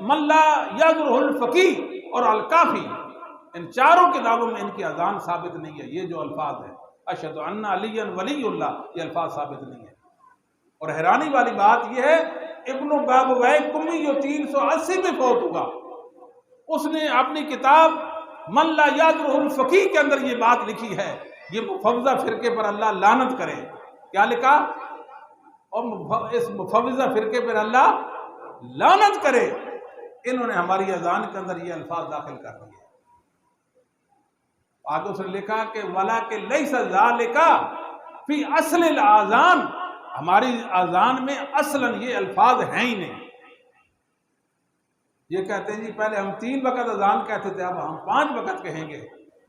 [SPEAKER 2] من لا یضرہ الفقیہ اور الکافی۔ ان 4 کتابوں میں ان کی اذان ثابت نہیں ہے۔ یہ جو الفاظ ہیں اشہد ان علی ولی اللہ، یہ الفاظ ثابت نہیں ہے۔ اور حیرانی والی بات یہ ہے ابن بابویہ کمی جو 380 میں فوت ہوا، اس نے اپنی کتاب من لا یضرہ الفقیہ کے اندر یہ بات لکھی ہے، یہ مفوضہ فرقے پر اللہ لعنت کرے۔ کیا لکھا؟ اور اس مفوضہ فرقے پر اللہ لعنت کرے، انہوں نے ہماری اذان کے اندر یہ الفاظ داخل کر دیے۔ آگے اس نے لکھا کہ وَلَكِنْ لَيْسَ ذَلِكَ فِي أَصْلِ الْآذَان، ہماری اذان میں اصلاً یہ الفاظ ہیں ہی نہیں۔ یہ کہتے ہیں جی پہلے ہم 3 وقت اذان کہتے تھے، اب ہم 5 وقت کہیں گے۔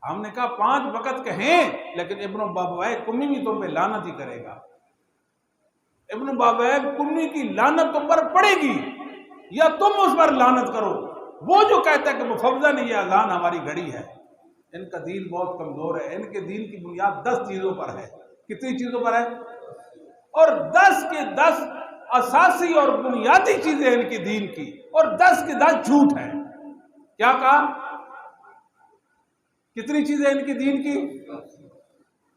[SPEAKER 2] ہم نے کہا 5 وقت کہیں، لیکن ابن بابویہ کمی بھی تم پہ لعنت ہی کرے گا۔ ابن بابویہ کمی کی لعنت تم پر پڑے گی یا تم اس پر لعنت کرو۔ وہ جو کہتا ہے کہ مفوضہ نے یہ اذان ہماری گھڑی ہے، ان کا دین بہت کمزور ہے۔ ان کے دین کی بنیاد 10 چیزوں پر ہے۔ کتنی چیزوں پر ہے؟ اور 10 کے 10 اساسی اور بنیادی چیزیں ان کی دین کی، اور 10 کے 10 جھوٹ ہیں۔ کیا کہا؟ کتنی چیزیں ان کی دین کی؟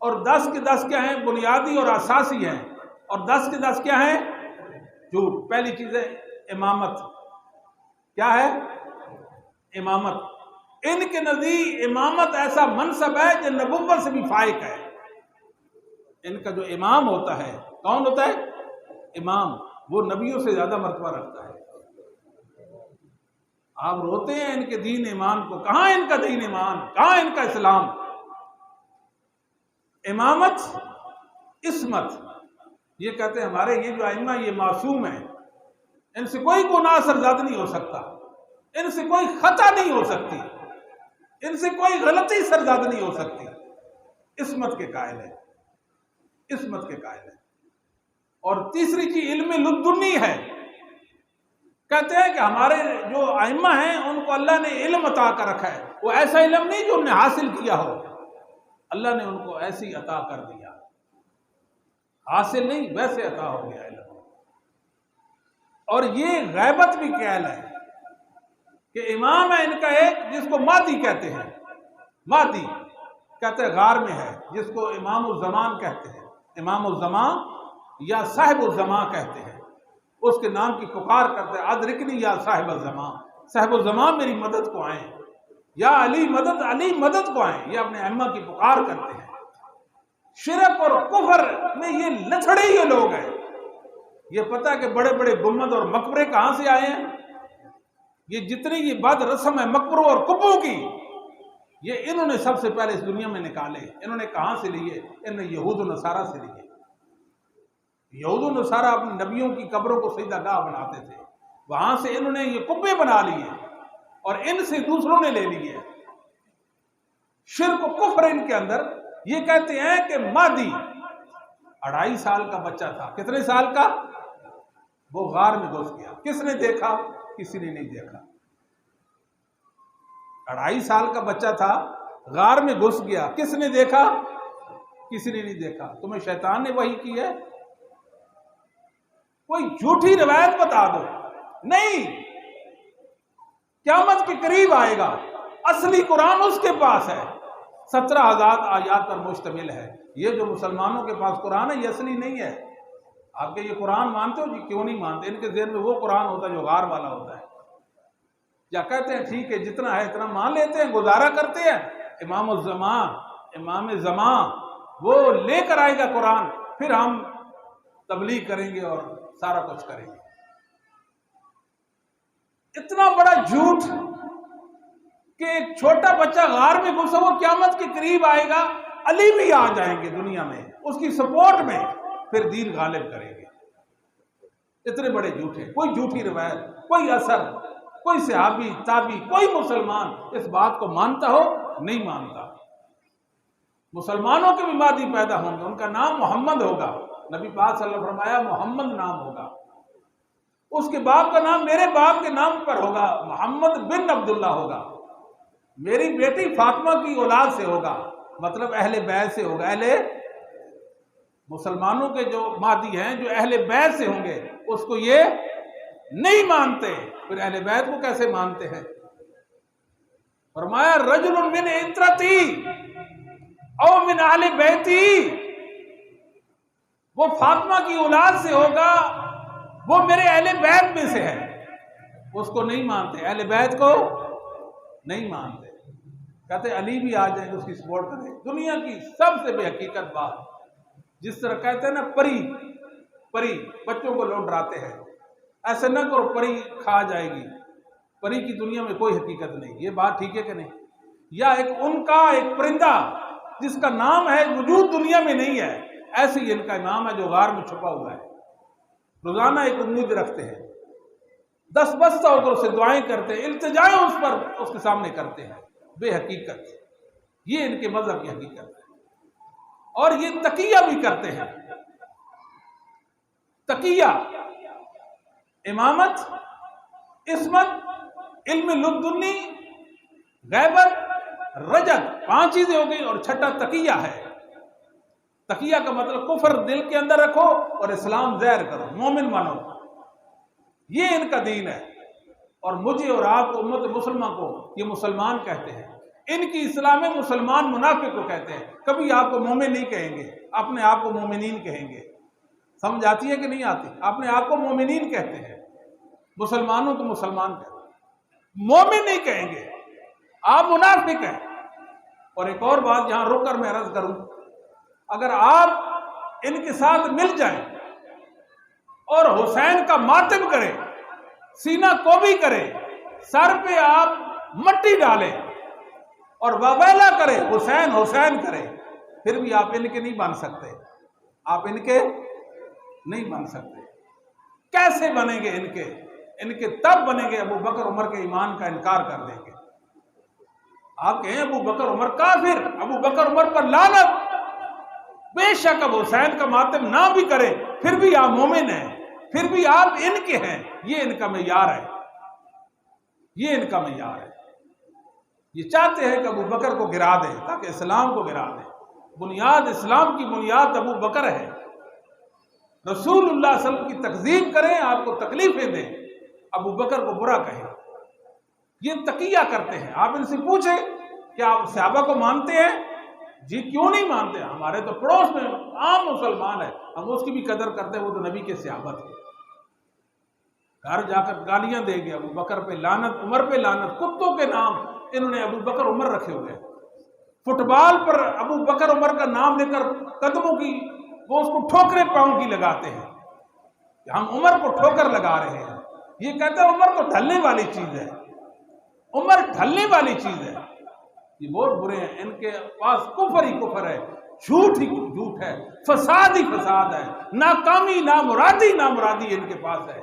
[SPEAKER 2] اور 10 کے 10 کیا ہیں؟ بنیادی اور اساسی ہیں، اور 10 کے 10 کیا ہیں؟ جھوٹ۔ پہلی چیز ہے امامت۔ کیا ہے؟ امامت۔ ان کے نزدیک امامت ایسا منصب ہے جو نبوت سے بھی فائق ہے۔ ان کا جو امام ہوتا ہے، کون ہوتا ہے؟ امام، وہ نبیوں سے زیادہ مرتبہ رکھتا ہے۔ آپ روتے ہیں ان کے دین ایمان کو، کہاں ان کا دین ایمان، کہاں ان کا اسلام؟ امامت، عصمت، یہ کہتے ہیں ہمارے یہ جو ائمہ یہ معصوم ہیں، ان سے کوئی گناہ سرزد نہیں ہو سکتا، ان سے کوئی خطا نہیں ہو سکتی، ان سے کوئی غلطی سرزد نہیں ہو سکتی۔ عصمت کے قائل ہے، عصمت کے قائل ہے۔ اور تیسری چیز علم لدنی ہے. کہتے ہیں کہ ہمارے جو ائمہ ہیں ان کو اللہ نے علم عطا کر رکھا ہے، وہ ایسا علم نہیں جو انہوں نے حاصل کیا ہو، اللہ نے ان کو ایسی عطا کر دیا، حاصل نہیں ویسے عطا ہو گیا علم. اور یہ غیبت بھی قائل ہے کہ امام ہے ان کا ایک جس کو مہدی کہتے ہیں، مہدی کہتے ہیں غار میں ہے، جس کو امام الزمان کہتے ہیں، امام الزمان یا صاحب الزمان کہتے ہیں، اس کے نام کی پکار کرتے ہیں، ادرکنی یا صاحب الزمان، صاحب الزمان میری مدد کو آئیں، یا علی مدد، علی مدد کو آئیں، یہ اپنے ائمہ کی پکار کرتے ہیں. شرک اور کفر میں یہ لچھڑے یہ لوگ ہیں. یہ پتہ کہ بڑے بڑے گنبد اور مقبرے کہاں سے آئے ہیں، یہ جتنی یہ بد رسم ہے مقبروں اور قبوں کی، یہ انہوں نے سب سے پہلے اس دنیا میں نکالے. انہوں نے کہاں سے لیے؟ انہوں نے یہود و نصارہ سے لیے. یہود و نصارہ اپنے نبیوں کی قبروں کو سجدہ گاہ بناتے تھے، وہاں سے انہوں نے یہ قبے بنا لیے اور ان سے دوسروں نے لے لیے. شرک و کفر ان کے اندر. یہ کہتے ہیں کہ مہدی 2.5 سال کا بچہ تھا. کتنے سال کا؟ وہ غار میں گھس گیا. کس نے دیکھا؟ کسی نے نہیں دیکھا. 2.5 سال کا بچہ تھا، غار میں گھس گیا. کس نے دیکھا؟ کسی نے نہیں دیکھا. تمہیں شیطان نے وحی کی ہے؟ کوئی جھوٹی روایت بتا دو. نہیں، قیامت کے قریب آئے گا. اصلی قرآن اس کے پاس ہے، 17,000 آیات پر مشتمل ہے. یہ جو مسلمانوں کے پاس قرآن ہے یہ اصلی نہیں ہے. آپ کہ یہ قرآن مانتے ہو جی؟ کیوں نہیں مانتے؟ ان کے ذہن میں وہ قرآن ہوتا ہے جو غار والا ہوتا ہے. یا کہتے ہیں ٹھیک ہے جتنا ہے اتنا مان لیتے ہیں، گزارا کرتے ہیں. امام الزمان، امام زمان وہ لے کر آئے گا قرآن، پھر ہم تبلیغ کریں گے اور سارا کچھ کریں گے. اتنا بڑا جھوٹ کہ ایک چھوٹا بچہ غار میں گھسا، وہ قیامت کے قریب آئے گا، علی بھی آ جائیں گے دنیا میں اس کی سپورٹ میں، پھر دین غالب کریں گے. اتنے بڑے جھوٹے. کوئی جھوٹی روایت، کوئی اثر، کوئی صحابی تابعی، کوئی مسلمان اس بات کو مانتا ہو؟ نہیں مانتا. مسلمانوں کے بھی مہدی پیدا ہوں گے، ان کا نام محمد ہوگا. نبی پاک صلی اللہ علیہ وسلم فرمایا محمد نام ہوگا. اس کے باپ کا نام میرے باپ کے نام پر ہوگا، محمد بن عبداللہ ہوگا. میری بیٹی فاطمہ کی اولاد سے ہوگا، مطلب اہل بیت سے ہوگا. اہل مسلمانوں کے جو مہدی ہیں جو اہل بیت سے ہوں گے اس کو یہ نہیں مانتے، پھر اہل بیت کو کیسے مانتے ہیں؟ فرمایا رجل من عترتی او من اہل بیتی، وہ فاطمہ کی اولاد سے ہوگا، وہ میرے اہل بیت میں سے ہے. اس کو نہیں مانتے، اہل بیت کو نہیں مانتے. کہتے علی بھی آ جائیں اس کی سپورٹ کریں. دنیا کی سب سے بے حقیقت بات، جس طرح کہتے ہیں نا پری بچوں کو لوگ ڈراتے ہیں، ایسے نہ کرو پری کھا جائے گی. پری کی دنیا میں کوئی حقیقت نہیں. یہ بات ٹھیک ہے کہ نہیں؟ یا ان کا ایک پرندہ جس کا نام ہے وجود دنیا میں نہیں ہے، ایسے ہی ان کا نام ہے جو غار میں چھپا ہوا ہے. روزانہ ایک امید رکھتے ہیں، 10 بستہ ہو کر اسے دعائیں کرتے ہیں، التجائیں اس پر اس کے سامنے کرتے ہیں. بے حقیقت. یہ ان کے مذہب کی حقیقت ہے. اور یہ تقیہ بھی کرتے ہیں. تقیہ، امامت، عصمت، علم لدنی، غیبت، رجت، 5 چیزیں ہو گئی. اور چھٹا تقیہ ہے. تقیہ کا مطلب کفر دل کے اندر رکھو اور اسلام ظاہر کرو، مومن بنو. یہ ان کا دین ہے. اور مجھے اور آپ کو، امت مسلمہ کو، یہ مسلمان کہتے ہیں. ان کی اصطلاح میں مسلمان منافق کو کہتے ہیں. کبھی آپ کو مومن نہیں کہیں گے، اپنے آپ کو مومنین کہیں گے. سمجھ آتی ہے کہ نہیں آتی؟ اپنے آپ کو مومنین کہتے ہیں، مسلمانوں کو مسلمان کہتے ہیں، مومن نہیں کہیں گے. آپ منافق ہیں. اور ایک اور بات یہاں رک کر میں عرض کروں، اگر آپ ان کے ساتھ مل جائیں اور حسین کا ماتم کریں، سینہ کوبی کریں، سر پہ آپ مٹی ڈالیں اور وبیلہ کریں، حسین حسین کریں، پھر بھی آپ ان کے نہیں بن سکتے. آپ ان کے نہیں بن سکتے. کیسے بنیں گے ان کے تب بنیں گے ابو بکر عمر کے ایمان کا انکار کر دیں گے. آپ کہیں ابو بکر عمر کافر، ابو بکر عمر پر لعنت. بے شک اب حسین کا ماتم نہ بھی کرے پھر بھی آپ مومن ہیں، پھر بھی آپ ان کے ہیں. یہ ان کا معیار ہے، یہ ان کا معیار ہے. یہ چاہتے ہیں کہ ابو بکر کو گرا دیں تاکہ اسلام کو گرا دیں. بنیاد اسلام کی بنیاد ابو بکر ہے. رسول اللہ صلی اللہ علیہ وسلم کی تکذیب کریں، آپ کو تکلیفیں دیں، ابو بکر کو برا کہیں. یہ تقیہ کرتے ہیں. آپ ان سے پوچھیں کہ آپ صحابہ کو مانتے ہیں؟ جی کیوں نہیں مانتے؟ ہمارے تو پڑوس میں عام مسلمان ہے، ہم اس کی بھی قدر کرتے ہیں، وہ تو نبی کے صحابہ تھے. گھر جا کر گالیاں دے گیا، ابو بکر پہ لعنت، عمر پہ لعنت. کتوں کے نام انہوں نے ابو بکر عمر رکھے ہوئے. فٹ بال پر ابو بکر عمر کا نام لے کر قدموں کی وہ اس کو ٹھوکریں پاؤں کی لگاتے ہیں کہ ہم عمر کو ٹھوکر لگا رہے ہیں. یہ کہتے ہیں عمر تو ڈھلنے والی چیز ہے، عمر ڈھلنے والی چیز ہے. یہ بہت برے ہیں. ان کے پاس کفر ہی کفر ہے، جھوٹ ہی جھوٹ ہے، فساد ہی فساد ہے، ناکامی نامرادی ان کے پاس ہے.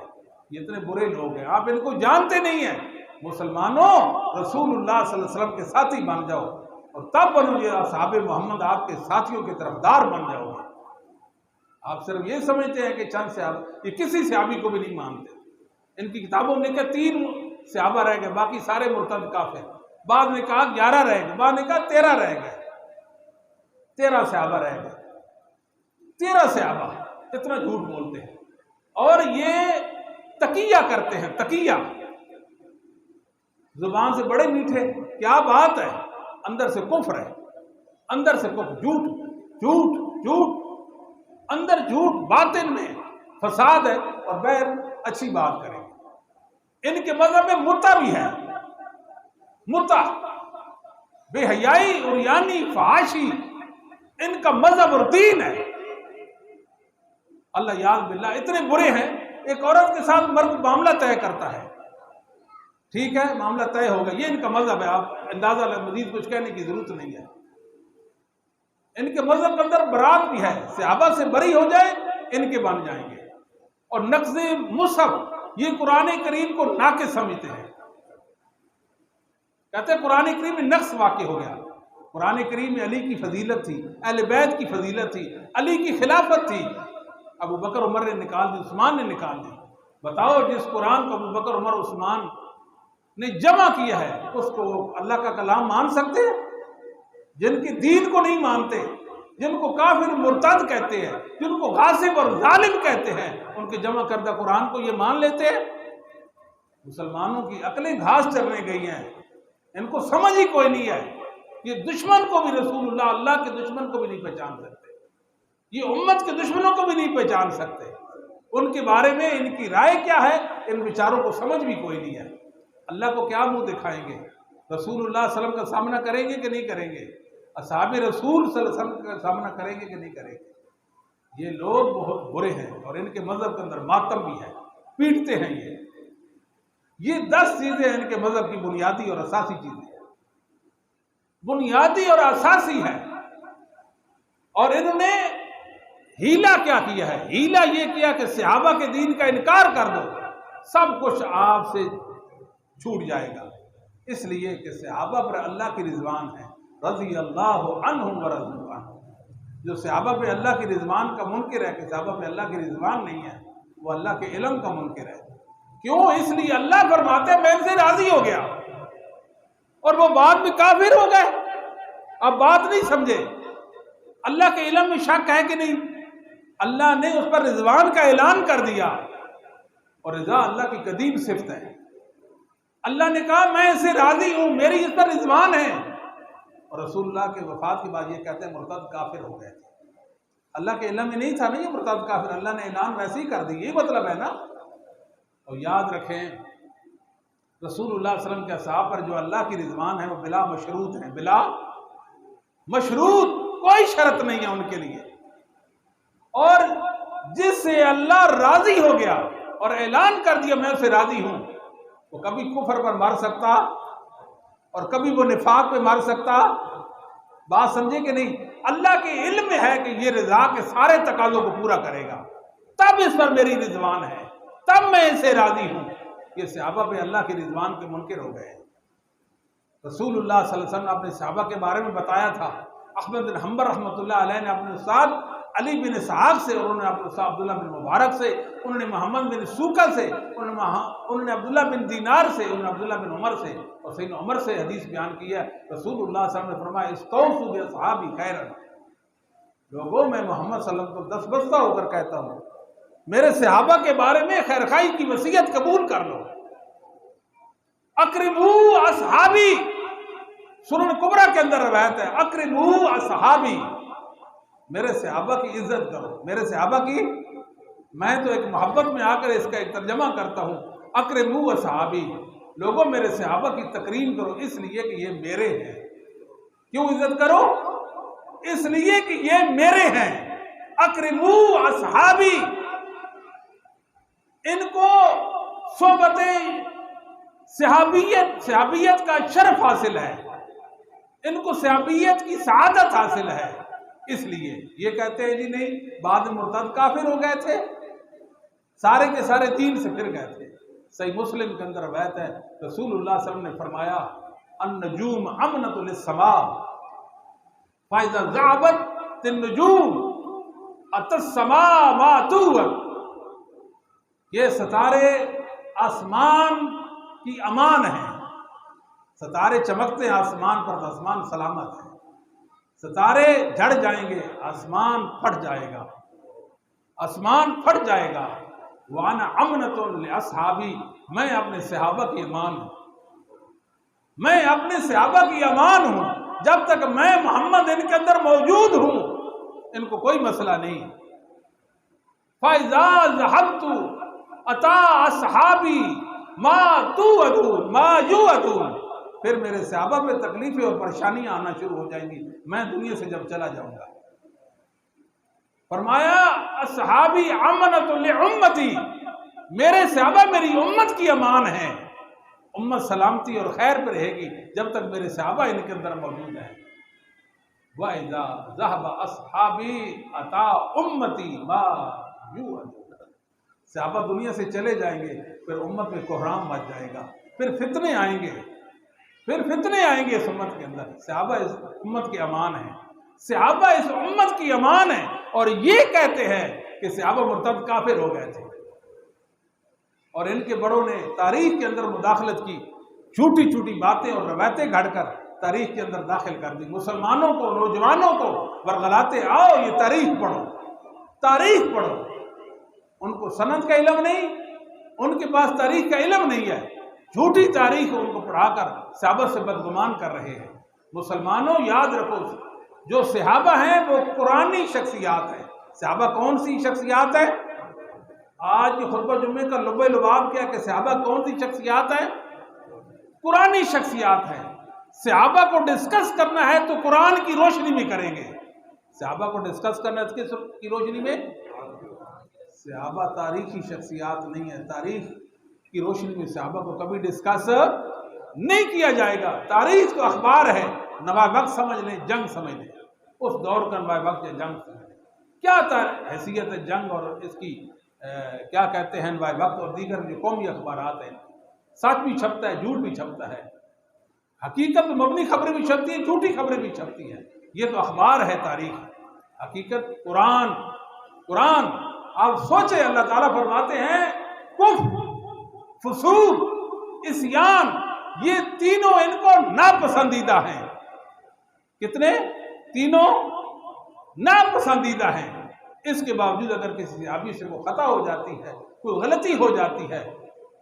[SPEAKER 2] یہ اتنے برے لوگ ہیں، آپ ان کو جانتے نہیں ہیں. مسلمانوں رسول اللہ صلی اللہ علیہ وسلم کے ساتھی بن جاؤ اور تب بنو یہ اصحاب محمد آپ کے ساتھیوں کے طرفدار بن جاؤ گے. آپ صرف یہ سمجھتے ہیں کہ چند صحابہ، یہ کسی صحابی کو بھی نہیں مانتے. ان کی کتابوں میں کہا 3 صحابہ رہ گئے، باقی سارے مرتد کافر. بعد نے کہا 11 رہ گئے، بعد نے کہا 13 رہ گئے. 13 صحابہ رہ گئے. 13 صحابہ اتنا جھوٹ بولتے ہیں. اور یہ تقیہ کرتے ہیں. تقیہ زبان سے بڑے میٹھے، کیا بات ہے، اندر سے کفر ہے، اندر سے کفر. جھوٹ جھوٹ جھوٹ، اندر جھوٹ، باطن میں فساد ہے اور باہر اچھی بات کریں. ان کے مذہب میں متع بھی ہے. متع، بے حیائی، عریانی، فحاشی ان کا مذہب اور دین ہے. اللہ یاد باللہ اتنے برے ہیں. ایک عورت کے ساتھ مرد معاملہ طے کرتا ہے، ٹھیک ہے معاملہ طے ہوگا، یہ ان کا مذہب ہے. آپ اندازہ مزید کچھ کہنے کی ضرورت نہیں ہے. ان کے مذہب کے اندر برات بھی ہے. صحابہ سے بری ہو جائے ان کے بن جائیں گے. اور نقض مصحف، یہ قرآن کریم کو ناقص سمجھتے ہیں. کہتے ہیں قرآن کریم میں نقص واقع ہو گیا. قرآن کریم میں علی کی فضیلت تھی، اہل بیت کی فضیلت تھی، علی کی خلافت تھی. ابو بکر عمر نے نکال دی، عثمان نے نکال دی. بتاؤ جس قرآن کو ابو بکر عمر عثمان نے جمع کیا ہے اس کو اللہ کا کلام مان سکتے ہیں؟ جن کے دین کو نہیں مانتے، جن کو کافر مرتد کہتے ہیں، جن کو غاصب اور ظالم کہتے ہیں، ان کے جمع کردہ قرآن کو یہ مان لیتے ہیں؟ مسلمانوں کی عقلیں گھاس چرنے گئی ہیں. ان کو سمجھ ہی کوئی نہیں ہے. یہ دشمن کو بھی رسول اللہ، اللہ کے دشمن کو بھی نہیں پہچان سکتے. یہ امت کے دشمنوں کو بھی نہیں پہچان سکتے. ان کے بارے میں ان کی رائے کیا ہے ان بیچاروں کو سمجھ بھی کوئی نہیں ہے. اللہ کو کیا منہ دکھائیں گے؟ رسول اللہ صلی اللہ علیہ وسلم کا سامنا کریں گے کہ نہیں کریں گے؟ اصحاب رسول صلی اللہ علیہ وسلم کا سامنا کریں گے کہ نہیں کریں گے؟ یہ لوگ بہت برے ہیں اور ان کے مذہب کے اندر ماتم بھی ہے، پیٹتے ہیں. یہ 10 چیزیں ان کے مذہب کی بنیادی اور اساسی چیزیں ہیں، بنیادی اور اساسی ہیں. اور انہوں نے ہیلا کیا کیا ہے؟ ہیلا یہ کیا کہ صحابہ کے دین کا انکار کر دو، سب کچھ آپ سے چھوٹ جائے گا. اس لیے کہ صحابہ پر اللہ کی رضوان ہے، رضی اللہ عنہم ورضوا عنہ. جو صحابہ پہ اللہ کی رضوان کا منکر ہے کہ صحابہ پہ اللہ کی رضوان نہیں ہے، وہ اللہ کے علم کا منکر ہے. کیوں؟ اس لیے اللہ فرماتے ہیں میں ان سے راضی ہو گیا، اور وہ بعد میں کافر ہو گئے. اب بات نہیں سمجھے. اللہ کے علم میں شک ہے کہ نہیں؟ اللہ نے اس پر رضوان کا اعلان کر دیا، اور رضا اللہ کی قدیم صفت ہے. اللہ نے کہا میں اس سے راضی ہوں، میری اس پر رضوان ہے. اور رسول اللہ کے وفات کے بعد یہ کہتے ہیں مرتد کافر ہو گئے. اللہ کے علم میں نہیں تھا نا یہ مرتد کافر، اللہ نے اعلان ویسے ہی کر دی. یہ مطلب ہے نا. اور یاد رکھیں رسول اللہ صلی اللہ علیہ وسلم کے اصحاب پر جو اللہ کی رضوان ہے وہ بلا مشروط ہیں، بلا مشروط، کوئی شرط نہیں ہے ان کے لیے. اور جس سے اللہ راضی ہو گیا اور اعلان کر دیا میں اسے راضی ہوں، وہ کبھی کفر پر مار سکتا اور کبھی وہ نفاق پہ مار سکتا. بات سمجھے کہ نہیں؟ اللہ کے علم میں ہے کہ یہ رضا کے سارے تقاضوں کو پورا کرے گا، تب اس پر میری رضوان ہے، تب میں اسے راضی ہوں. یہ صحابہ پہ اللہ کے رضوان کے منکر ہو گئے. رسول اللہ صلی اللہ علیہ وسلم نے اپنے صحابہ کے بارے میں بتایا تھا احمد بن حنبل رحمۃ اللہ علیہ نے اپنے استاد علی بن اسحاق سے، اور انہوں نے اپنے استاد عبداللہ بن مبارک سے، انہوں نے محمد بن سوکا سے، انہوں نے عبداللہ بن دینار سے، انہوں نے عبداللہ بن عمر سے اور سیدنا عمر سے حدیث بیان کی ہے۔ رسول اللہ صلی اللہ علیہ وسلم نے فرمایا استوصوا باصحابی خیرا، لوگوں میں محمد صلی اللہ علیہ وسلم کو دست بستہ ہو کر کہتا ہوں میرے صحابہ کے بارے میں خیر خواہی کی وصیت قبول کر لو۔ اکرموا اصحابی، سنن کبریٰ کے اندر روایت ہے اکرموا اصحابی، میرے صحابہ کی عزت کرو، میرے صحابہ کی، میں تو ایک محبت میں آ کر اس کا ایک ترجمہ کرتا ہوں، اکرموا اصحابی، لوگوں میرے صحابہ کی تکریم کرو، اس لیے کہ یہ میرے ہیں۔ کیوں عزت کرو؟ اس لیے کہ یہ میرے ہیں۔ اکرموا اصحابی، ان کو صحبت صحابیت کا شرف حاصل ہے، ان کو صحابیت کی سعادت حاصل ہے، اس لیے یہ کہتے ہیں جی نہیں بعد میں مرتد کافر ہو گئے تھے، سارے کے سارے دین سے پھر گئے تھے۔ صحیح مسلم کے اندر روایت ہے رسول اللہ صلی اللہ علیہ وسلم نے فرمایا النجوم امنۃ للسماء فاذا ذهبت النجوم اتى السماء ما توعد، یہ ستارے آسمان کی امان ہیں، ستارے چمکتے ہیں آسمان پر، آسمان سلامت ہے، ستارے جھڑ جائیں گے آسمان پھٹ جائے گا، آسمان پھٹ جائے گا۔ وانا امنۃ لاصحابی، میں اپنے صحابہ کی امان ہوں، میں اپنے صحابہ کی امان ہوں، جب تک میں محمد ان کے اندر موجود ہوں ان کو کوئی مسئلہ نہیں۔ فَإِذَا ذَهَبْتُ أَتَىٰ أَصْحَابِي مَا تُوعَدُونَ مَا يُوعَدُونَ، پھر میرے صحابہ پہ تکلیفیں اور پریشانیاں آنا شروع ہو جائیں گی میں دنیا سے جب چلا جاؤں گا۔ فرمایا اصحابی امنۃ لامتی، میرے صحابہ میری امت کی امان ہیں، امت سلامتی اور خیر پہ رہے گی جب تک میرے صحابہ ان کے اندر موجود ہیں۔ وَإِذَا ذَهَبَ أَصْحَابِي أَتَىٰ أُمَّتِي مَا يُوعَدُونَ، صحابہ دنیا سے چلے جائیں گے پھر امت میں کوہرام مچ جائے گا، پھر فتنے آئیں گے، پھر فتنے آئیں گے اس امت کے اندر۔ صحابہ اس امت کے امان ہیں، صحابہ اس امت کی امان ہیں، اور یہ کہتے ہیں کہ صحابہ مرتد کافر ہو گئے تھے، اور ان کے بڑوں نے تاریخ کے اندر مداخلت کی، چھوٹی چھوٹی باتیں اور روایتیں گھڑ کر تاریخ کے اندر داخل کر دی، مسلمانوں کو، نوجوانوں کو ورغلاتے آؤ یہ تاریخ پڑھو، تاریخ پڑھو۔ ان کو سند کا علم نہیں، ان کے پاس تاریخ کا علم نہیں ہے، جھوٹی تاریخ ان کو پڑھا کر صحابہ سے بدگمان کر رہے ہیں۔ مسلمانوں یاد رکھو جو صحابہ ہیں وہ قرآنی شخصیات ہیں۔ صحابہ کون سی شخصیات ہے؟ آج کے خطبہ جمعے کا لب لباب کیا کہ صحابہ کون سی شخصیات ہیں؟ قرآنی شخصیات ہیں۔ صحابہ کو ڈسکس کرنا ہے تو قرآن کی روشنی میں کریں گے، صحابہ کو ڈسکس کرنا ہے کس کی روشنی میں؟ صحابہ تاریخی شخصیات نہیں ہے، تاریخ کی روشنی میں صحابہ کو کبھی ڈسکس نہیں کیا جائے گا۔ تاریخ تو اخبار ہے، نوائے وقت سمجھ لیں، جنگ سمجھ لیں، اس دور کا نوائے وقت یا جنگ سمجھ لیں، کیا حیثیت ہے جنگ اور اس کی کیا کہتے ہیں نوائے وقت اور دیگر جو قومی اخبارات ہیں، سچ بھی چھپتا ہے، جھوٹ بھی چھپتا ہے، حقیقت مبنی خبریں بھی چھپتی ہیں، جھوٹی خبریں بھی چھپتی ہیں، یہ تو اخبار ہے تاریخ۔ حقیقت قرآن آپ سوچیں، اللہ تعالیٰ فرماتے ہیں کفر، فسوق، عصیان، یہ تینوں ان کو ناپسندیدہ ہیں۔ کتنے؟ تینوں ناپسندیدہ ہیں۔ اس کے باوجود اگر کسی صحابی سے وہ خطا ہو جاتی ہے، کوئی غلطی ہو جاتی ہے،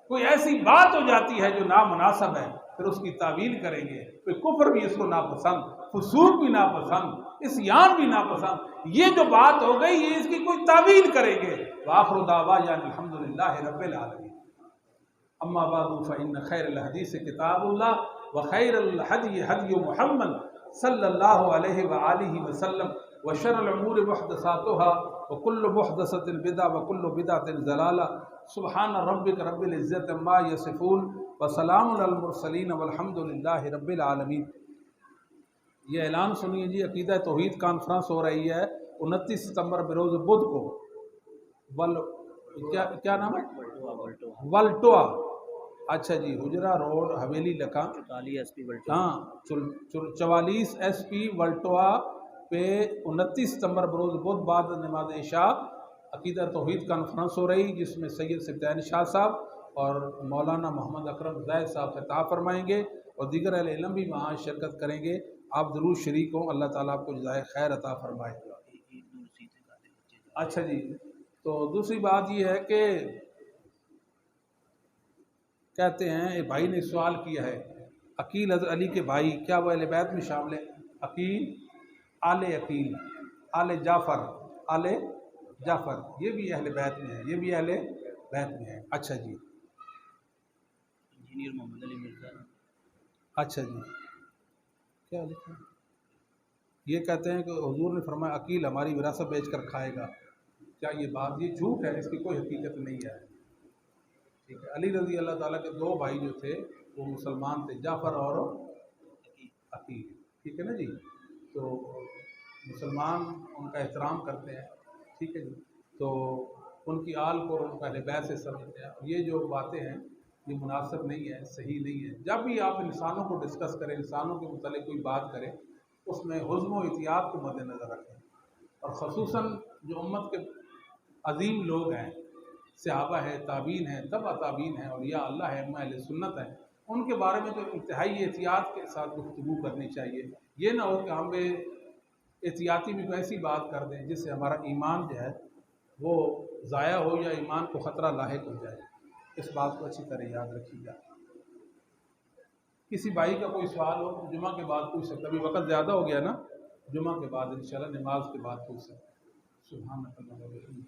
[SPEAKER 2] کوئی ایسی بات ہو جاتی ہے جو نامناسب ہے، پھر اس کی تعویل کریں گے، کوئی کفر بھی اس کو ناپسند، فسوق بھی ناپسند، عصیان بھی ناپسند، یہ جو بات ہو گئی یہ اس کی کوئی تعویل کریں گے۔ وآخر دعوانا الحمدللہ رب العالمین۔ اما بعد فإن خیر الحدیث کتاب اللہ وخیر الہدی ہدی محمد صلی اللہ علیہ وآلہ وسلم وشر الامور محدثاتها وكل محدثۃ بدعہ وكل بدعۃ ضلالہ۔ سبحان ربک رب العزۃ عما یصفون وسلام علی المرسلین والحمد للہ رب العالمین۔ یہ اعلان سنیے جی، عقیدہ توحید کانفرنس ہو رہی ہے 29 ستمبر بروز بدھ کو، کیا نام ہے؟ ولٹوا، اچھا جی، حجرہ روڈ، حویلی لکھا، 44 ایس پی ولٹوا، پہ 29 ستمبر بروز بدھ بعد نماز عشاء عقیدہ توحید کانفرنس ہو رہی، جس میں سید سبطین شاہ صاحب اور مولانا محمد اکرم زاہد صاحب خطاب فرمائیں گے اور دیگر اہل علم بھی وہاں شرکت کریں گے۔ آپ ضرور شریک ہوں، اللہ تعالیٰ آپ کو جزائے خیر عطا فرمائے۔ اچھا جی، تو دوسری بات یہ ہے کہ کہتے ہیں ایک بھائی نے سوال کیا ہے، عقیل حضرت علی کے بھائی کیا وہ اہل بیت میں شامل ہیں؟ عقیل آل جعفر یہ بھی اہل بیت میں ہے، یہ بھی اہل بیت میں ہے۔ اچھا جی،
[SPEAKER 3] انجینئر محمد علی مرزا۔
[SPEAKER 2] اچھا جی، کیا لکھا ہے؟ یہ کہتے ہیں کہ حضور نے فرمایا عقیل ہماری وراثت بیچ کر کھائے گا، کیا یہ بات یہ جھوٹ ہے؟ اس کی کوئی حقیقت نہیں ہے۔ ٹھیک ہے، علی رضی اللہ تعالیٰ کے دو بھائی جو تھے وہ مسلمان تھے، جعفر اور عقیل، ٹھیک ہے نا جی، تو مسلمان ان کا احترام کرتے ہیں، ٹھیک ہے جی، تو ان کی آل کو ان کا اہل بیت سے سمجھتے ہیں۔ یہ جو باتیں ہیں یہ مناسب نہیں ہے، صحیح نہیں ہے۔ جب بھی آپ انسانوں کو ڈسکس کریں، انسانوں کے متعلق کوئی بات کریں، اس میں حزم و احتیاط کو مد نظر رکھیں، اور خصوصاً جو امت کے عظیم لوگ ہیں، صحابہ ہیں، تابعین ہیں، تبع تابعین ہیں، اولیاء اللہ ہیں، اہل سنت ہیں، ان کے بارے میں تو انتہائی احتیاط کے ساتھ گفتگو کرنی چاہیے۔ یہ نہ ہو کہ ہم بے احتیاطی بھی کوئی ایسی بات کر دیں جس سے ہمارا ایمان جو ہے وہ ضائع ہو یا ایمان کو خطرہ لاحق ہو جائے۔ اس بات کو اچھی طرح یاد رکھیے گا۔ کسی بھائی کا کوئی سوال ہو جمعہ کے بعد پوچھ سکتا، ابھی وقت زیادہ ہو گیا نا، جمعہ کے بعد انشاءاللہ نماز کے بعد پوچھ سکتا۔ سبحان اللہ۔